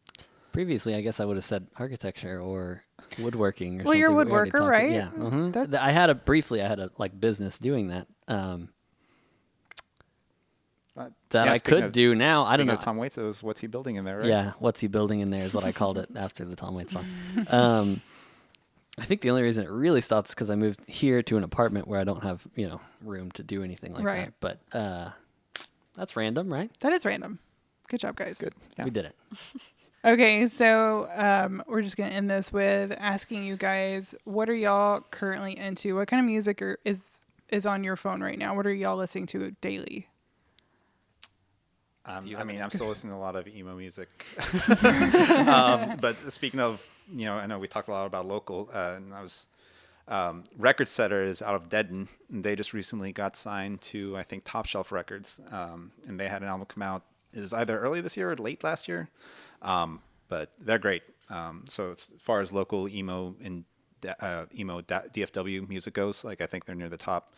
Speaker 3: previously, I guess I would have said architecture or woodworking or
Speaker 1: Well,
Speaker 3: something.
Speaker 1: you're a
Speaker 3: We already
Speaker 1: woodworker,
Speaker 3: talked-
Speaker 1: right?
Speaker 3: Yeah. Mhm.
Speaker 1: That's-
Speaker 3: I had a business doing that. That
Speaker 4: Yeah,
Speaker 3: I
Speaker 4: speaking
Speaker 3: could
Speaker 4: of-
Speaker 3: do now. I don't
Speaker 4: Speaking
Speaker 3: know.
Speaker 4: of Tom Waits, it was What's He Building in There, right?
Speaker 3: Yeah, what's he building in there is what I called it after the Tom Waits song. I think the only reason it really stopped is because I moved here to an apartment where I don't have room to do anything like
Speaker 1: Right.
Speaker 3: that. But that's random, right?
Speaker 1: That is random. Good job, guys.
Speaker 4: Good. Yeah.
Speaker 3: We did it.
Speaker 1: Okay, so we're just gonna end this with asking you guys, what are y'all currently into? What kind of music is on your phone right now? What are y'all listening to daily?
Speaker 4: I'm still listening to a lot of emo music. But speaking of, I know we talked a lot about local, and I was, Record Setter is out of Dedden, and they just recently got signed to, I think, Top Shelf Records, and they had an album come out. It was either early this year or late last year, but they're great. So as far as local emo and DFW music goes, like I think they're near the top.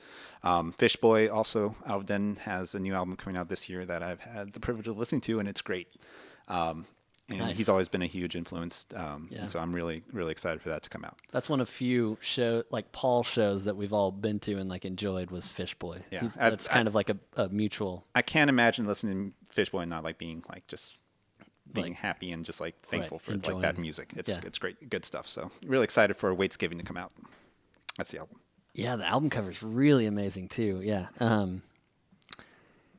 Speaker 4: Fishboy, also out of Den, has a new album coming out this year that I've had the privilege of listening to, and it's great. And
Speaker 3: Nice.
Speaker 4: he's always been a huge influence,
Speaker 3: Yeah.
Speaker 4: and so I'm really, really excited for that to come out.
Speaker 3: That's one of few Paul shows that we've all been to and enjoyed was Fishboy.
Speaker 4: Yeah.
Speaker 3: That's kind of like a mutual.
Speaker 4: I can't imagine listening to Fishboy and not being just being
Speaker 3: Like-
Speaker 4: happy and just thankful for
Speaker 3: enjoying.
Speaker 4: that music. It's
Speaker 3: Yeah.
Speaker 4: it's great, good stuff. So really excited for Waits Giving to come out. That's the album.
Speaker 3: Yeah, the album cover is really amazing too. Yeah.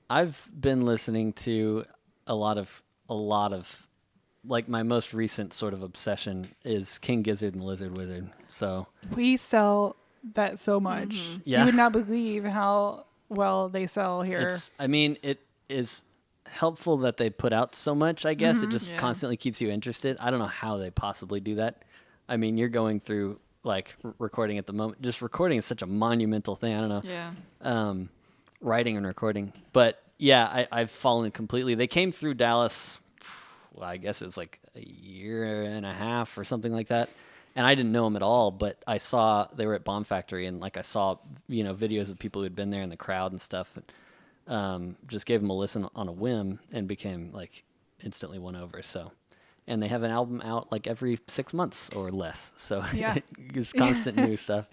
Speaker 3: I've been listening to a lot of my most recent sort of obsession is King Gizzard and the Lizard Wizard. So
Speaker 1: We sell that so much.
Speaker 3: Yeah.
Speaker 1: You would not believe how well they sell here.
Speaker 3: it is helpful that they put out so much, I guess. It just
Speaker 2: Yeah.
Speaker 3: constantly keeps you interested. I don't know how they possibly do that. I mean, you're going through recording at the moment. Just recording is such a monumental thing. I don't know.
Speaker 2: Yeah.
Speaker 3: writing and recording. But yeah, I've fallen completely. They came through Dallas, well, I guess it was like a year and a half or something like that. And I didn't know them at all, but I saw they were at Bomb Factory, and like I saw, videos of people who'd been there in the crowd and stuff. And, just gave them a listen on a whim and became like instantly won over. So, and they have an album out like every 6 months or less. So
Speaker 1: Yeah.
Speaker 3: it's constant new stuff.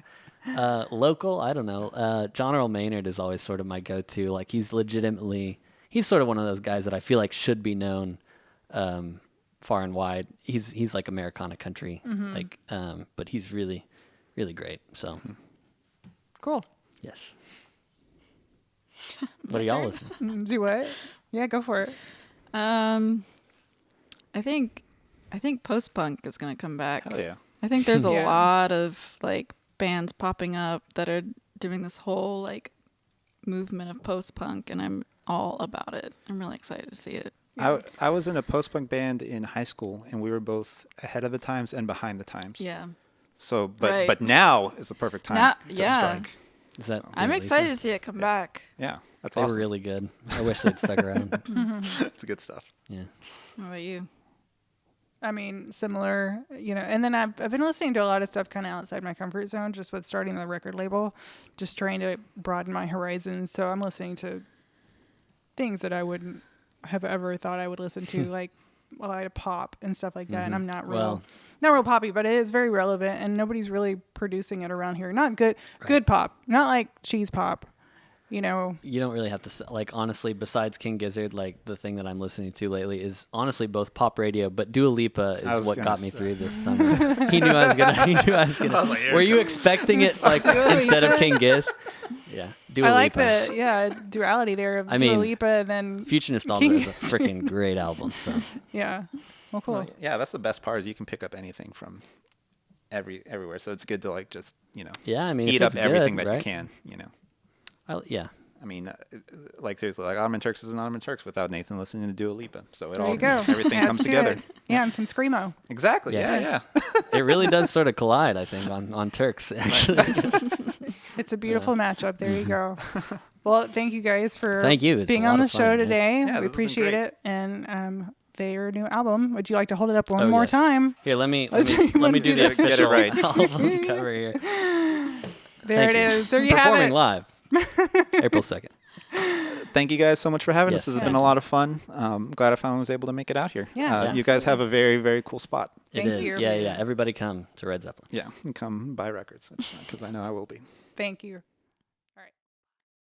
Speaker 3: Local, I don't know. John Earl Maynard is always sort of my go-to. Like he's sort of one of those guys that I feel like should be known, far and wide. He's like Americana country, like, but he's really, really great. So,
Speaker 1: Cool.
Speaker 3: yes. What are y'all listening?
Speaker 1: Do what? Yeah, go for it.
Speaker 2: I think post punk is gonna come back.
Speaker 4: Hell yeah.
Speaker 2: I think there's a
Speaker 1: Yeah.
Speaker 2: lot of like bands popping up that are doing this whole like movement of post punk, and I'm all about it. I'm really excited to see it.
Speaker 4: I was in a post-punk band in high school, and we were both ahead of the times and behind the times.
Speaker 2: Yeah,
Speaker 4: So,
Speaker 2: Right.
Speaker 4: but now is the perfect time
Speaker 2: Now-
Speaker 4: to
Speaker 2: yeah.
Speaker 4: strike.
Speaker 3: Is that
Speaker 2: I'm
Speaker 3: Lisa?
Speaker 2: excited to see it come back.
Speaker 4: Yeah, that's
Speaker 3: They
Speaker 4: awesome.
Speaker 3: were really good. I wish they'd stuck around.
Speaker 4: It's good stuff.
Speaker 3: Yeah.
Speaker 2: What about you?
Speaker 1: I mean, similar, and then I've been listening to a lot of stuff kind of outside my comfort zone, just with starting the record label, just trying to broaden my horizons. So I'm listening to things that I wouldn't have ever thought I would listen to, like a lot of pop and stuff like that. And I'm not
Speaker 3: Well-
Speaker 1: not real poppy, but it is very relevant, and nobody's really producing it around here. Not good pop, not like cheese pop,
Speaker 3: You don't really have to, like, honestly, besides King Gizzard, like, the thing that I'm listening to lately is honestly both pop radio, but Dua Lipa
Speaker 4: I
Speaker 3: is
Speaker 4: was
Speaker 3: what
Speaker 4: gonna
Speaker 3: got me
Speaker 4: say.
Speaker 3: through this summer. He knew I was gonna. Were you expecting it, like, instead of King Giz? Yeah, Dua
Speaker 1: I like
Speaker 3: Lipa.
Speaker 1: the duality there of
Speaker 3: I
Speaker 1: Dua
Speaker 3: mean,
Speaker 1: Lipa and then
Speaker 3: Future Nostalgia
Speaker 1: King
Speaker 3: is a freaking great album. So
Speaker 1: yeah. Well, cool.
Speaker 4: Well, yeah, that's the best part is you can pick up anything from everywhere. So it's good to like just
Speaker 3: yeah, I mean, if
Speaker 4: eat up
Speaker 3: it's
Speaker 4: everything
Speaker 3: good,
Speaker 4: that
Speaker 3: right?
Speaker 4: you can.
Speaker 3: Yeah.
Speaker 4: I mean, like seriously, like Ottoman Turks is an Ottoman Turks without Nathan listening to Dua Lipa. So
Speaker 1: There you go.
Speaker 4: everything
Speaker 1: Adds
Speaker 4: comes
Speaker 1: to
Speaker 4: together.
Speaker 1: it. Yeah, and some screamo.
Speaker 4: Exactly.
Speaker 3: Yeah.
Speaker 4: Yeah.
Speaker 3: It really does sort of collide, I think, on Turks, actually.
Speaker 1: It's a beautiful matchup. There you go. Well, thank you guys for
Speaker 3: Thank you. It's
Speaker 1: being
Speaker 3: a lot
Speaker 1: on the
Speaker 3: of fun,
Speaker 1: show
Speaker 3: yeah.
Speaker 1: today.
Speaker 4: Yeah, this
Speaker 1: We
Speaker 4: has been
Speaker 1: appreciate
Speaker 4: great.
Speaker 1: it. And their new album. Would you like to hold it up one
Speaker 3: Oh,
Speaker 1: more
Speaker 3: yes.
Speaker 1: time?
Speaker 3: Here, let me
Speaker 1: You
Speaker 3: do
Speaker 1: wanna
Speaker 3: the
Speaker 1: do that?
Speaker 4: Get it
Speaker 3: official
Speaker 4: right.
Speaker 3: album cover here.
Speaker 1: There
Speaker 3: Thank
Speaker 1: it
Speaker 3: you.
Speaker 1: is. There you have
Speaker 3: Performing
Speaker 1: it.
Speaker 3: live, April 2nd.
Speaker 4: Thank you guys so much for having
Speaker 3: Yes,
Speaker 4: us. This has
Speaker 3: thank
Speaker 4: been a
Speaker 3: you.
Speaker 4: lot of fun. Glad I finally was able to make it out here.
Speaker 1: Yeah.
Speaker 3: Yeah.
Speaker 4: You guys have a very, very cool spot.
Speaker 1: Thank
Speaker 3: It is.
Speaker 1: you.
Speaker 3: Yeah. Everybody come to Red Zeppelin.
Speaker 4: Yeah. And come buy records because I know I will be.
Speaker 1: Thank you.